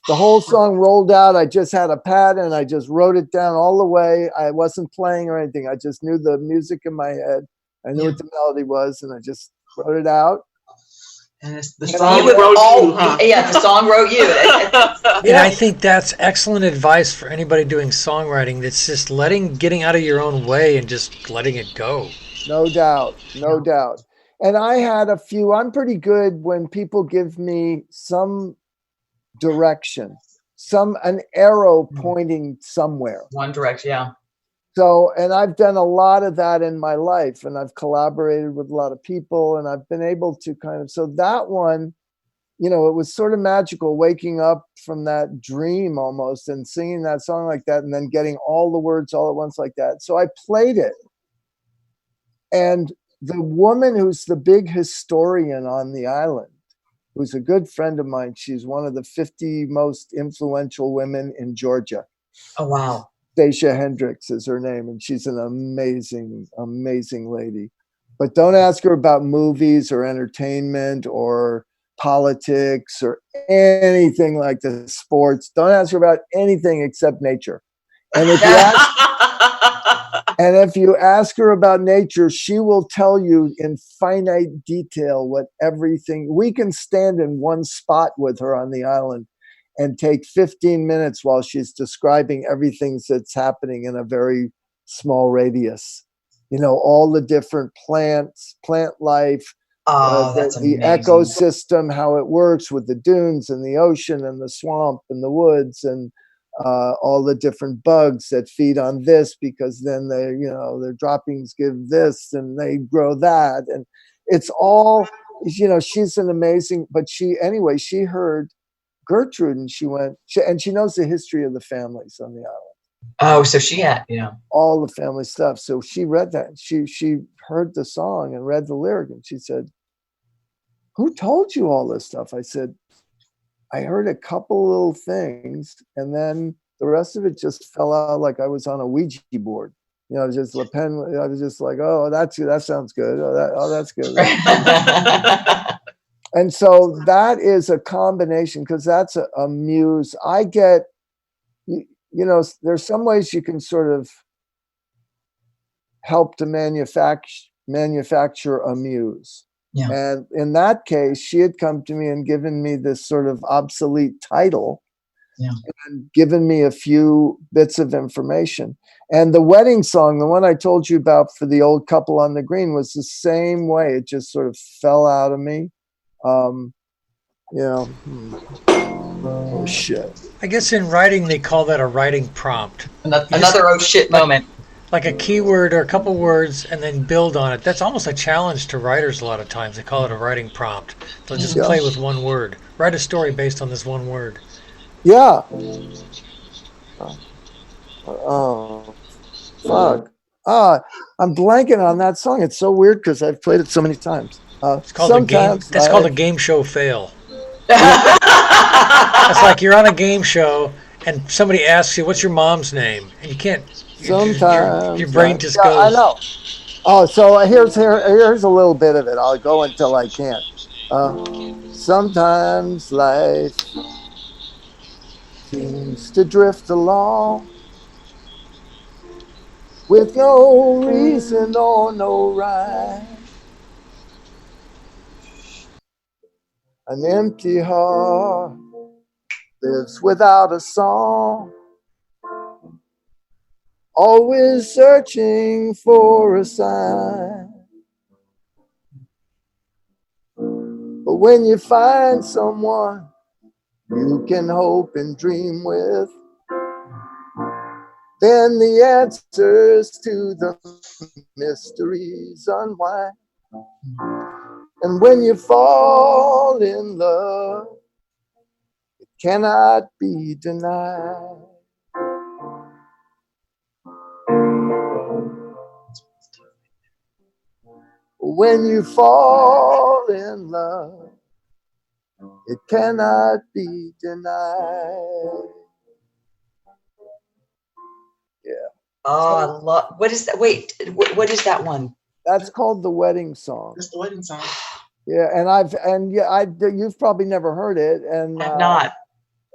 The whole song rolled out. I just had a pad and I just wrote it down all the way. I wasn't playing or anything. I just knew the music in my head. I knew what the melody was, and I just wrote it out. And it's the song wrote you, huh? Yeah, the song wrote you. And I think that's excellent advice for anybody doing songwriting. That's just getting out of your own way and just letting it go. No doubt. And I had a few. I'm pretty good when people give me some direction, an arrow pointing somewhere. One direction, yeah. So, and I've done a lot of that in my life, and I've collaborated with a lot of people, and I've been able to so that one, it was sort of magical, waking up from that dream almost and singing that song like that, and then getting all the words all at once like that. So I played it. And the woman who's the big historian on the island, who's a good friend of mine, she's one of the 50 most influential women in Georgia. Oh, wow. Stacia Hendricks is her name, and she's an amazing, amazing lady. But don't ask her about movies or entertainment or politics or anything like the sports. Don't ask her about anything except nature. And if you ask her about nature, she will tell you in finite detail what everything. We can stand in one spot with her on the island, and take 15 minutes while she's describing everything that's happening in a very small radius. You know, all the different plants, plant life, That's the amazing. ecosystem, how it works with the dunes and the ocean and the swamp and the woods, and all the different bugs that feed on this, because then they, you know, their droppings give this and they grow that. And it's all, you know, she's an amazing, but she heard Gertrude and and she knows the history of the families on the island. Oh, so she had, yeah. All the family stuff. So she read that. She heard the song and read the lyric, and she said, "Who told you all this stuff?" I said, "I heard a couple little things, and then the rest of it just fell out like I was on a Ouija board. You know, just Le Pen. I was just like, oh, that sounds good. That's good." And so that is a combination, because that's a muse. I get, you know, there's some ways you can sort of help to manufacture a muse. Yeah. And in that case, she had come to me and given me this sort of obsolete title, yeah, and given me a few bits of information. And the wedding song, the one I told you about for the old couple on the green, was the same way. It just sort of fell out of me. You know, oh shit. I guess in writing they call that a writing prompt. Another oh shit moment. Like a keyword or a couple words and then build on it. That's almost a challenge to writers a lot of times. They call it a writing prompt. They'll just play with one word. Write a story based on this one word. Yeah. Oh, fuck. I'm blanking on that song. It's so weird because I've played it so many times. It's called a game show fail. It's like you're on a game show and somebody asks you, "What's your mom's name?" And you can't. Sometimes your brain just goes. I know. Oh, so here's a little bit of it. I'll go until I can't. Sometimes life seems to drift along with no reason or no rhyme. An empty heart lives without a song, always searching for a sign. But when you find someone you can hope and dream with, then the answers to the mysteries unwind. And when you fall in love, it cannot be denied. When you fall in love, it cannot be denied. Yeah. Oh, I love. What is that? Wait, what is that one? That's called the wedding song. That's the wedding song. Yeah, you've probably never heard it, and I've not.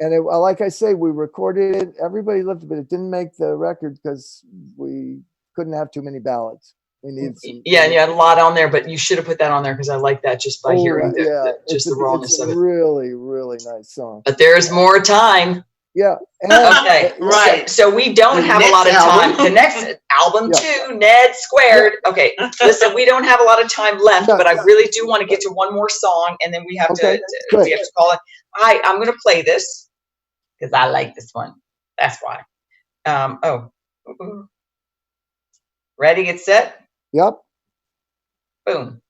And it, like I say, we recorded it. Everybody loved it, but it didn't make the record because we couldn't have too many ballads. We needed some. Yeah, and you had a lot on there, but you should have put that on there because I like that just by hearing the rawness of it. Really, really nice song. But there's more time. Yeah. And, okay. Right. So we don't have a lot of time. The next album, too, Ned Squared. Yeah. Okay. Listen, we don't have a lot of time left, but I really do want to get to one more song, and then we have to call it. I'm going to play this because I like this one. That's why. Ready, get set? Yep. Boom.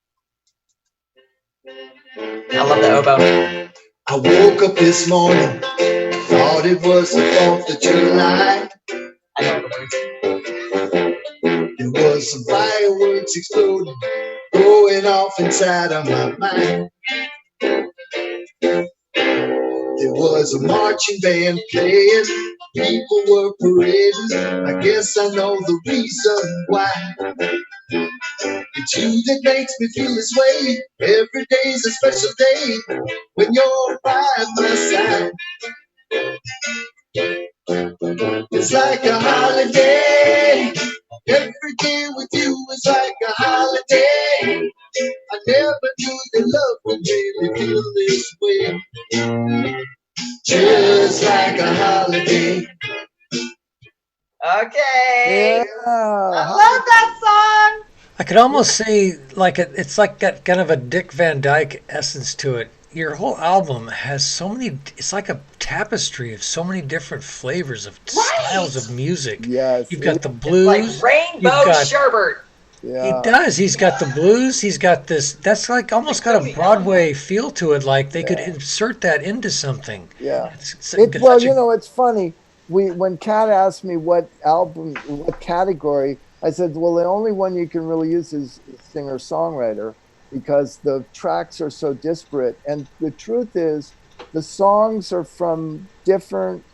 I love the oboe. I woke up this morning, thought it was the 4th of July. I know the words. There was some fireworks exploding, going off inside of my mind. There was a marching band playing, people were parading. I guess I know the reason why. It's you that makes me feel this way. Every day's a special day when you're by my side. It's like a holiday. Every day with you is like a holiday. I never knew that love would really feel this way. Just a holiday. Okay. Yeah. I love that song. I could almost say like it's like got kind of a Dick Van Dyke essence to it. Your whole album has so many. It's like a tapestry of so many different flavors of styles of music. Yes. You've got the Like blues. rainbow You've got. sherbet. He Yeah. does. He's got the blues. He's got this. That's like almost got a Broadway feel to it. Like they could Yeah. insert that into something. Yeah. It's Well, such you a- know, it's funny. When Kat asked me what album, what category, I said, well, the only one you can really use is singer songwriter because the tracks are so disparate. And the truth is, the songs are from different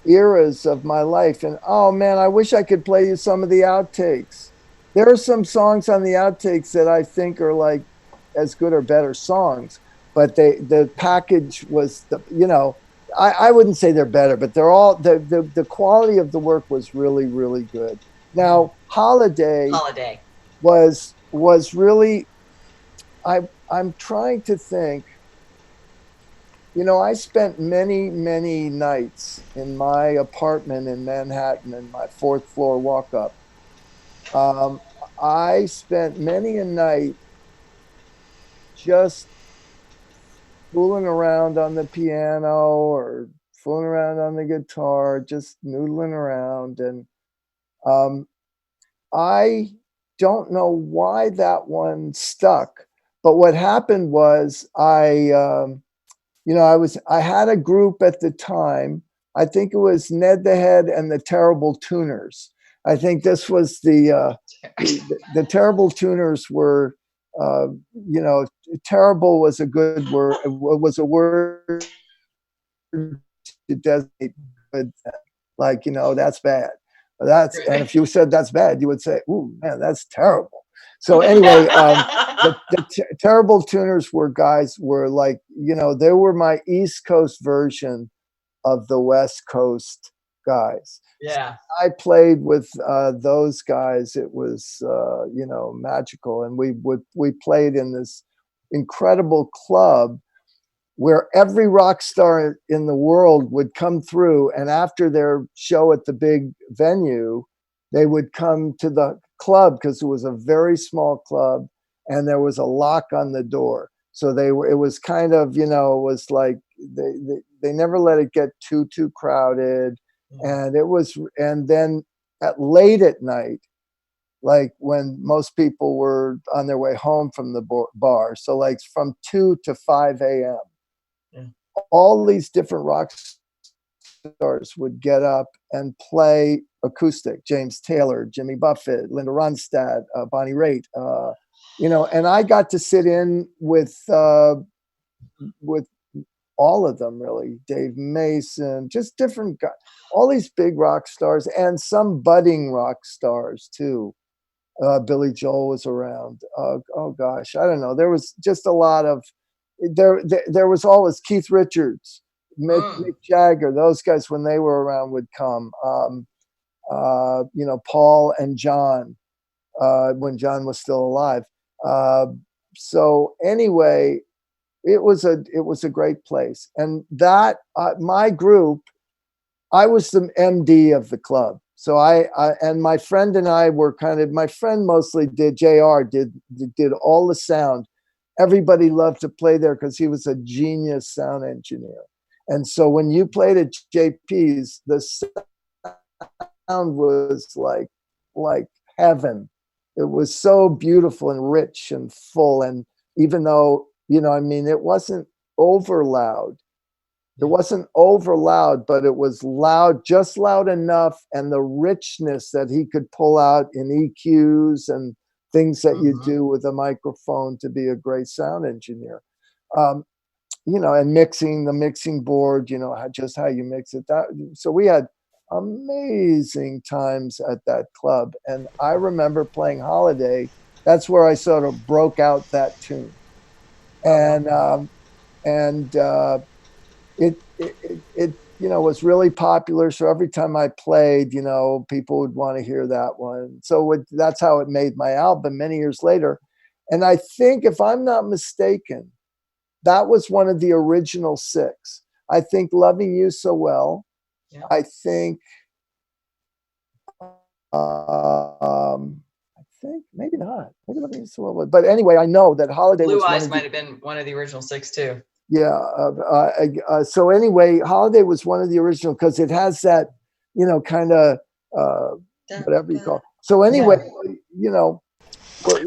eras of my life. And oh man, I wish I could play you some of the outtakes. There are some songs on the outtakes that I think are like as good or better songs, but the package was I wouldn't say they're better, but they're all the quality of the work was really, really good. Now, Holiday was really I'm trying to think. I spent many, many nights in my apartment in Manhattan in my fourth floor walk up. I spent many a night just fooling around on the piano or fooling around on the guitar, just noodling around. And I don't know why that one stuck. But what happened was I had a group at the time. I think it was Ned the Head and the Terrible Tuners. I think this was the Terrible Tuners were, terrible was a good word. Was a word to designate good. Like, that's bad. And if you said that's bad, you would say, "Ooh, man, that's terrible." So anyway, the Terrible Tuners were like, they were my East Coast version of the West Coast guys. Yeah. I played with those guys. It was, magical. And we played in this incredible club where every rock star in the world would come through. And after their show at the big venue, they would come to the club because it was a very small club and there was a lock on the door. So it was kind of, it was like they never let it get too crowded. And then late at night, like when most people were on their way home from the bar. So like from 2 to 5 a.m. all these different rock stars would get up and play acoustic. James Taylor, Jimmy Buffett, Linda Ronstadt, Bonnie Raitt, and I got to sit in with all of them, really. Dave Mason, just different guys, all these big rock stars and some budding rock stars too. Billy Joel was around. Oh gosh, I don't know. There was just a lot of there was always Keith Richards, Mick Jagger. Those guys, when they were around, would come. Paul and John, when John was still alive. So anyway, it was a great place. And that my group, I was the MD of the club. So I and my friend and I were my friend mostly did did all the sound. Everybody loved to play there because he was a genius sound engineer. And so when you played at JP's, the sound was like heaven. It was so beautiful and rich and full. And even though, it wasn't over loud. It wasn't over loud, but it was loud, just loud enough. And the richness that he could pull out in EQs and things that you do with a microphone to be a great sound engineer. And mixing the mixing board, just how you mix it. So we had amazing times at that club. And I remember playing Holiday. That's where I sort of broke out that tune. And it was really popular. So every time I played, people would want to hear that one. So that's how it made my album many years later. And I think, if I'm not mistaken, that was one of the original 6. I think Loving You So Well. Yeah. I think maybe not. Maybe Loving You So Well. But anyway, I know that Holiday Blue was one Eyes of might the, have been one of the original 6 too. yeah. So anyway, Holiday was one of the original because it has that, you know, kind of whatever you call it. So anyway, you know,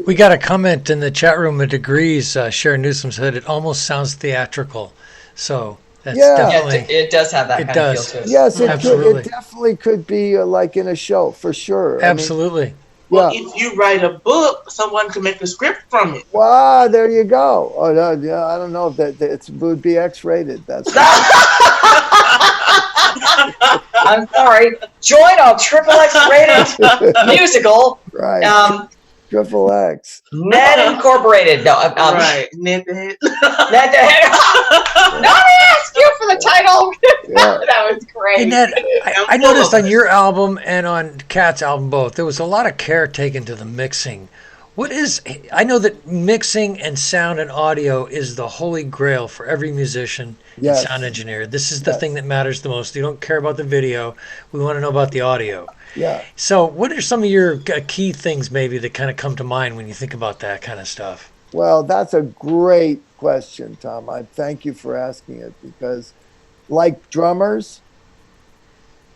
We got a comment in the chat room at Degrees. Sharon Newsom said it almost sounds theatrical. So that's Yeah. Yeah, definitely. it does have that It kind of feel does. to it. yes, it could. Absolutely. It definitely could be like in a show for sure. I mean, Absolutely. Well, yeah. if you write a book, someone can make a script from it. Wow, there you go. Oh, yeah, I don't know if that it would be X-rated. That's I'm sorry. Join our triple X rated musical, right. Triple X. Ned Incorporated. No, Right. Ned the Head. Ned the Head. Not ask you for the title. Yeah. That was great. Hey, Ned, I noticed on your album and on Cat's album both, there was a lot of care taken to the mixing. What is, I know that mixing and sound and audio is the holy grail for every musician Yes. and sound engineer. This is the Yes. thing that matters the most. You don't care about the video. We want to know about the audio. Yeah. So what are some of your key things maybe that kind of come to mind when you think about that kind of stuff? Well, that's a great question, Tom. I thank you for asking it because, like drummers,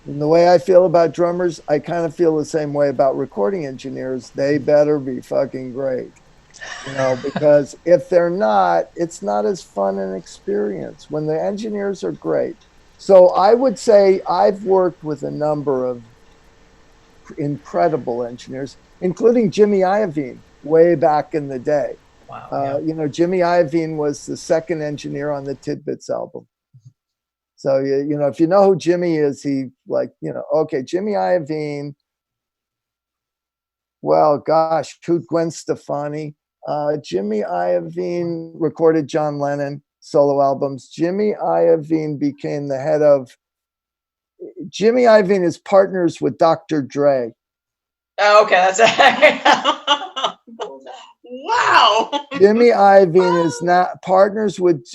and the way I feel about drummers, I kind of feel the same way about recording engineers. They better be fucking great, you know, because if they're not, it's not as fun an experience when the engineers are great. So I would say I've worked with a number of incredible engineers, including Jimmy Iovine way back in the day. Wow. You know, Jimmy Iovine was the second engineer on the Tidbits album. So, you know, if you know who Jimmy is, he like, you know, okay, Jimmy Iovine. Well, gosh, Gwen Stefani. Jimmy Iovine recorded John Lennon solo albums. Jimmy Iovine became the head of, Jimmy Iovine is partners with Dr. Dre. Oh, okay, that's Wow. Jimmy Iovine is not partners with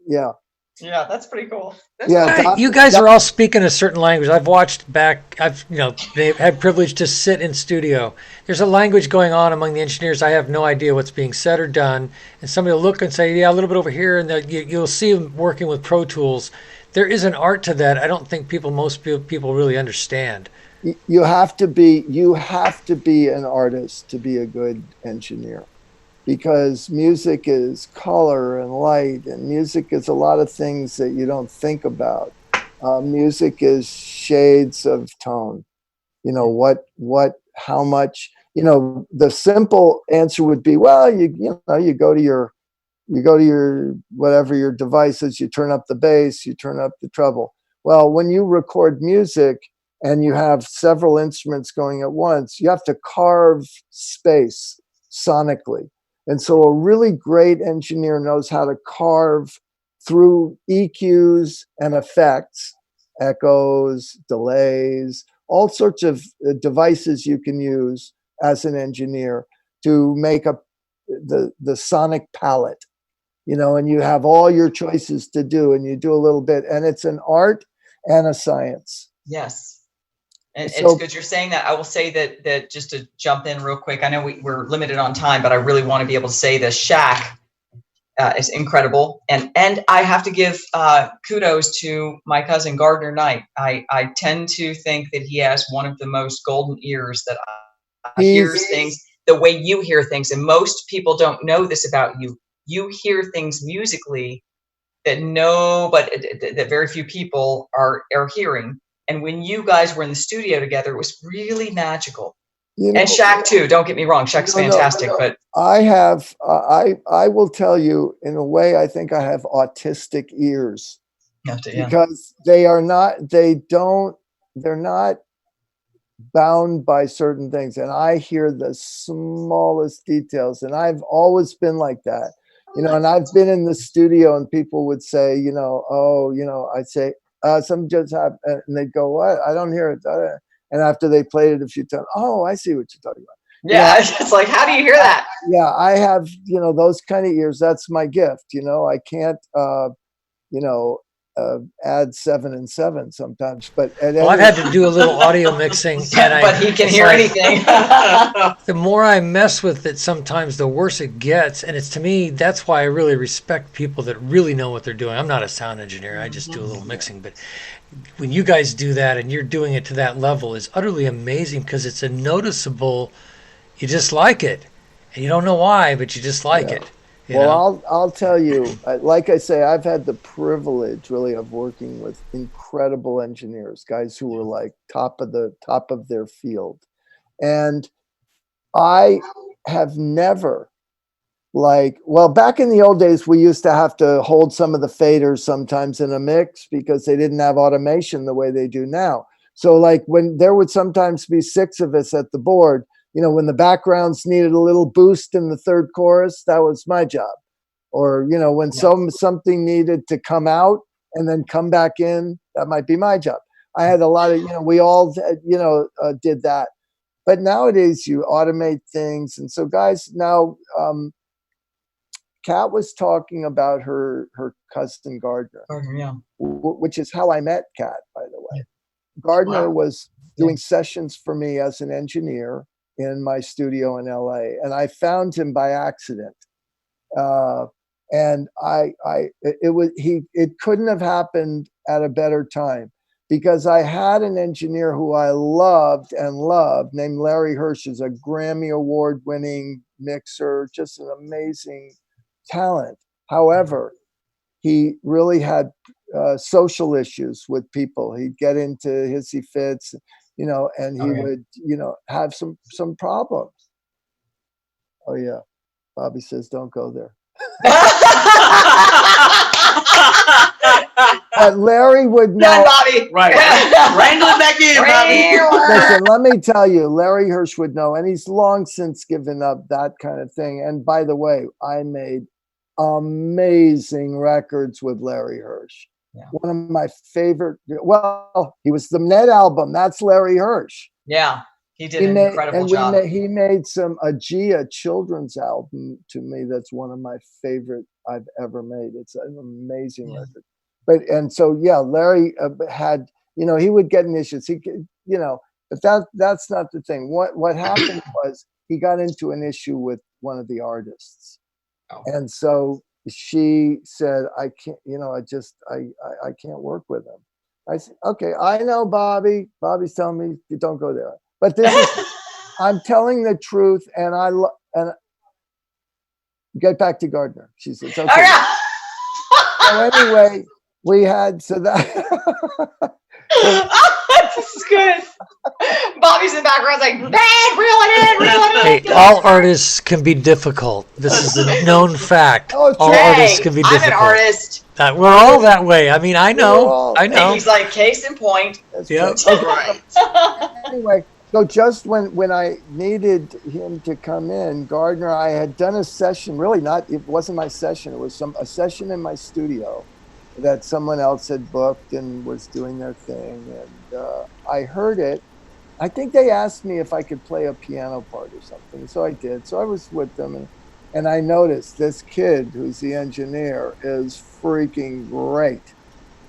yeah. Yeah, that's pretty cool. Yeah, You guys are all speaking a certain language. I've watched back. I've they've had privilege to sit in studio. There's a language going on among the engineers. I have no idea what's being said or done, and somebody will look and say, "Yeah, a little bit over here," and you'll see them working with Pro Tools. There is an art to that. I don't think most people really understand. You have to be an artist to be a good engineer, because music is color and light, and music is a lot of things that you don't think about. Music is shades of tone. You know, how much, you know, the simple answer would be, well, you go to your whatever your device is, you turn up the bass, you turn up the treble. Well, when you record music and you have several instruments going at once, you have to carve space sonically. And so a really great engineer knows how to carve through EQs and effects, echoes, delays, all sorts of devices you can use as an engineer to make up the sonic palette, you know, and you have all your choices to do, and you do a little bit, and it's an art and a science. Yes. And So- it's good you're saying that. I will say that just to jump in real quick, I know we're limited on time, but I really want to be able to say the Shaq is incredible. And I have to give kudos to my cousin Gardner Knight. I tend to think that he has one of the most golden ears that hears things the way you hear things. And most people don't know this about you. You hear things musically that that very few people are hearing. And when you guys were in the studio together, it was really magical. You know, And Shaq too. Don't get me wrong. Shaq's fantastic, but I have, I will tell you, in a way, I think I have autistic ears, because they're not bound by certain things. And I hear the smallest details. And I've always been like that, you know, and I've been in the studio and people would say, you know, oh, you know, I'd say, some just happened, and they'd go, what? I don't hear it. And after they played it a few times, oh, I see what you're talking about. Yeah, it's like, how do you hear that? Yeah, I have, those kind of ears. That's my gift. I can't, add 7 and 7 sometimes. But well, I've had to do a little audio mixing, and But he can it's hear like, anything. the more I mess with it, sometimes the worse it gets. And it's, to me, that's why I really respect people that really know what they're doing. I'm not a sound engineer. I just do a little mixing. But when you guys do that and you're doing it to that level is utterly amazing, because it's a noticeable, you just like it. And you don't know why, but you just like it. You know? Well, I'll tell you, like I say, I've had the privilege really of working with incredible engineers, guys who were like top of their field. And I have never back in the old days, we used to have to hold some of the faders sometimes in a mix because they didn't have automation the way they do now. So like when there would sometimes be 6 of us at the board, when the backgrounds needed a little boost in the third chorus, that was my job. Or, when something needed to come out and then come back in, that might be my job. I had a lot of, we all, did that. But nowadays you automate things. And so guys, now Kat was talking about her cousin Gardner, which is how I met Kat, by the way. Gardner was doing sessions for me as an engineer in my studio in LA, and I found him by accident. And it couldn't have happened at a better time, because I had an engineer who I loved named Larry Hirsch, who's a Grammy Award winning mixer, just an amazing talent. However, he really had social issues with people. He'd get into hissy fits, and he would, have some problems. Oh yeah. Bobby says, don't go there. But Larry would know. Done, Bobby. Right. Wrangle it back in, Bobby. Listen, let me tell you, Larry Hirsch would know, and he's long since given up that kind of thing. And by the way, I made amazing records with Larry Hirsch. Yeah. One of my favorite. Well, he was the Ned album. That's Larry Hirsch. Yeah, he did an incredible job. He made a Gia children's album to me. That's one of my favorite I've ever made. It's an amazing record. And so Larry had, he would get in issues. He could, but that's not the thing. What happened was he got into an issue with one of the artists. Oh. And so she said, I can't, I can't work with him. I said, okay, I know Bobby. Bobby's telling me you don't go there. But I'm telling the truth, and and get back to Gardner. She says, okay. Oh, yeah. So anyway, we had this is good. Bobby's in the background like, reel it in. Hey, all artists can be difficult. This is a known fact. All artists can be difficult. I'm an artist. We're all that way. I mean, I know. And he's like, case in point. Yep. Right. Anyway, so just when I needed him to come in, Gardner, I had done a session. Really, it wasn't my session. It was a session in my studio that someone else had booked and was doing their thing. And I heard it. I think they asked me if I could play a piano part or something. So I did. So I was with them. And I noticed this kid who's the engineer is freaking great.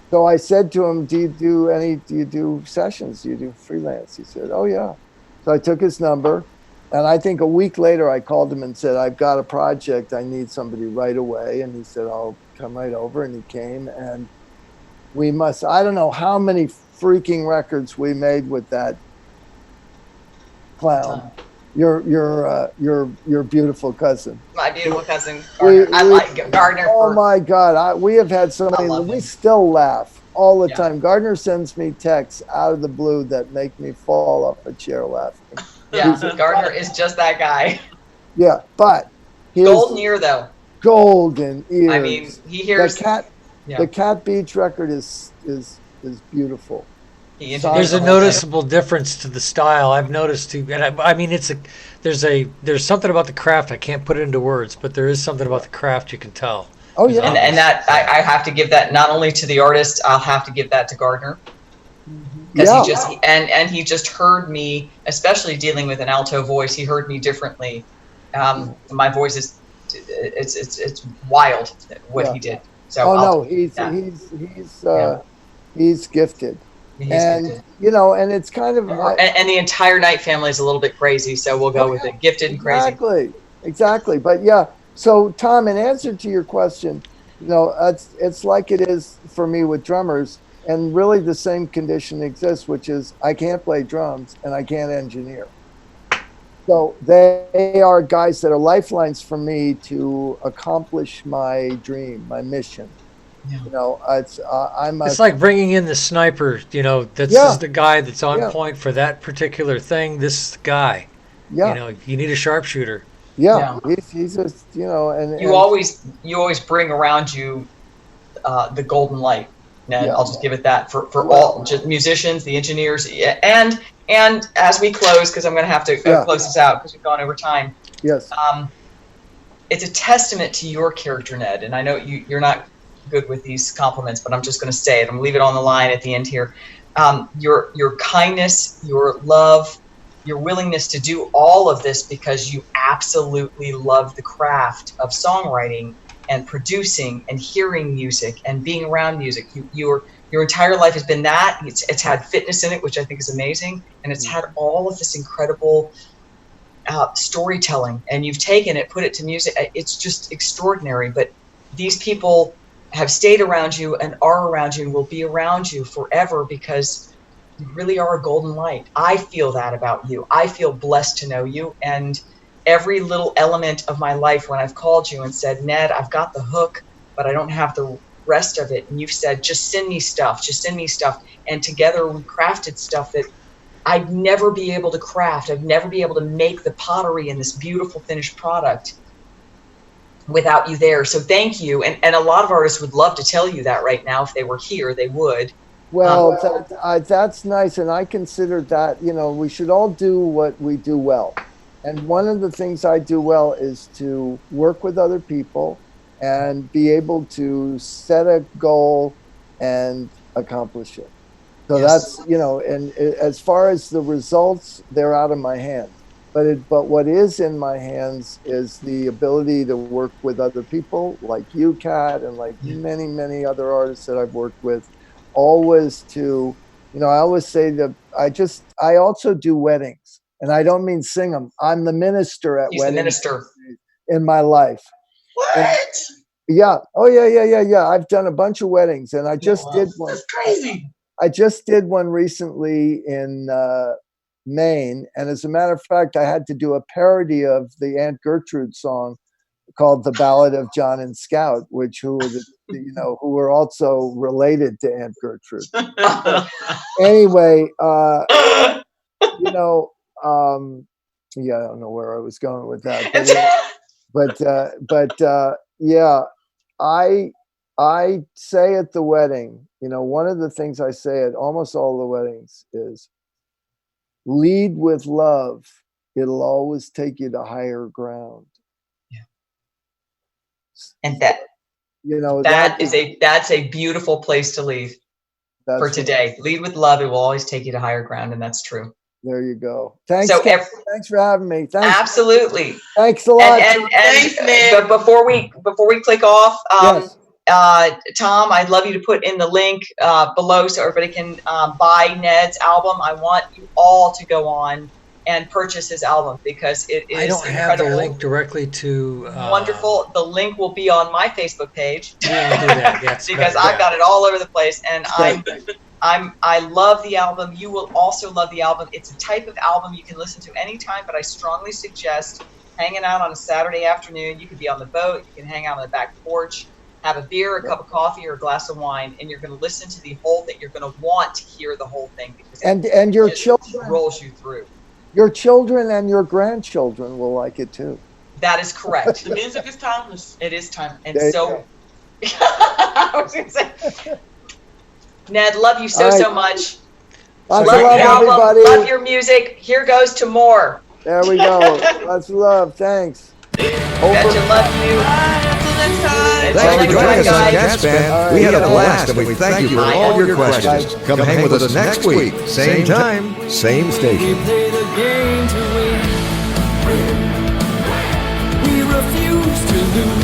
So I said to him, do you do sessions? Do you do freelance? He said, oh yeah. So I took his number. And I think a week later, I called him and said, I've got a project. I need somebody right away. And he said, I'll come right over. And he came. And I don't know how many freaking records we made with that clown. Your beautiful cousin. My beautiful cousin, Gardner. I like Gardner. Oh my God. We have had so many. We still laugh all the time. Gardner sends me texts out of the blue that make me fall off a chair laughing. Yeah, Gardner is just that guy. Yeah, but golden ear though. Golden ears. I mean, he hears the Cat Beach record is beautiful. There's a noticeable difference to the style. I've noticed too, and I mean, there's something about the craft. I can't put it into words, but there is something about the craft you can tell. Oh yeah, and that I have to give that not only to the artist. I'll have to give that to Gardner. Mm-hmm. because Yeah. he just heard me, especially dealing with an alto voice. He heard me differently. My voice is it's wild what Yeah. he did. So Oh no, yeah, he's gifted. he's And gifted. and it's kind of And the entire Knight family is a little bit crazy, so we'll go with it. Gifted and crazy. Exactly. But yeah, so Tom, in answer to your question, it's like it is for me with drummers, and really the same condition exists, which is I can't play drums and I can't engineer. So they are guys that are lifelines for me to accomplish my dream, my mission. Yeah. It's like bringing in the sniper. This is the guy that's on point for that particular thing. This is the guy. Yeah. You need a sharpshooter. Yeah. He's just, and you always bring around you the golden light, Ned. I'll just give it that for all just musicians, the engineers, and as we close, because I'm going to have to close this out because we've gone over time. Yes. It's a testament to your character, Ned, and I know you're not good with these compliments, but I'm just going to say it. I'm going to leave it on the line at the end here. Your kindness, your love, your willingness to do all of this because you absolutely love the craft of songwriting and producing and hearing music and being around music. Your entire life has been that. It's had fitness in it, which I think is amazing, and it's had all of this incredible storytelling, and you've taken it, put it to music. It's just extraordinary. But these people have stayed around you and are around you and will be around you forever because you really are a golden light. I feel that about you. I feel blessed to know you, and every little element of my life when I've called you and said, Ned, I've got the hook, but I don't have the rest of it. And you've said, just send me stuff. And together we crafted stuff that I'd never be able to craft. I'd never be able to make the pottery in this beautiful finished product without you there. So thank you. And a lot of artists would love to tell you that right now. If they were here, they would. Well, that's nice. And I consider that, we should all do what we do well. And one of the things I do well is to work with other people and be able to set a goal and accomplish it. So that's, and as far as the results, they're out of my hands. But what is in my hands is the ability to work with other people like you, Kat, and like many, many other artists that I've worked with. Always to, I always say that I also do weddings, and I don't mean sing them. I'm the minister at He's weddings the minister in my life. What? Yeah. Oh, yeah. I've done a bunch of weddings, and I just did one. That's crazy. I just did one recently in Maine, and as a matter of fact, I had to do a parody of the Aunt Gertrude song called "The Ballad of John and Scout," who were also related to Aunt Gertrude. Anyway, I don't know where I was going with that, but yeah, I say at the wedding, one of the things I say at almost all the weddings is, lead with love. It'll always take you to higher ground. Yeah. And that's a beautiful place to leave for today. Lead with love. It will always take you to higher ground. And that's true. There you go. Thanks. Thanks for having me. Thanks. Absolutely. Thanks a lot. And but before we click off, Tom, I'd love you to put in the link below so everybody can buy Ned's album. I want you all to go on and purchase his album because it is I don't incredible. have the link directly to wonderful. The link will be on my Facebook page. Yeah, do that. Yes, because I've got it all over the place, and I love the album. You will also love the album. It's a type of album you can listen to anytime, but I strongly suggest hanging out on a Saturday afternoon. You could be on the boat, you can hang out on the back porch, have a beer, a cup of coffee, or a glass of wine, and you're going to listen to the whole thing. You're going to want to hear the whole thing because and your children rolls you through. Your children and your grandchildren will like it too. That is correct. The music is timeless. It is time, and so I was going to say, Ned, love you so much. Lots of love, everybody. Love your music. Here goes to more. There we go. Lots of love. Thanks. Betcha, love you. next time. Thanks for joining us on guys. CatSpan. We had a blast, and we thank you for all your questions. Come hang with us next week. Same time, same We station. play the game to win. We refuse to lose.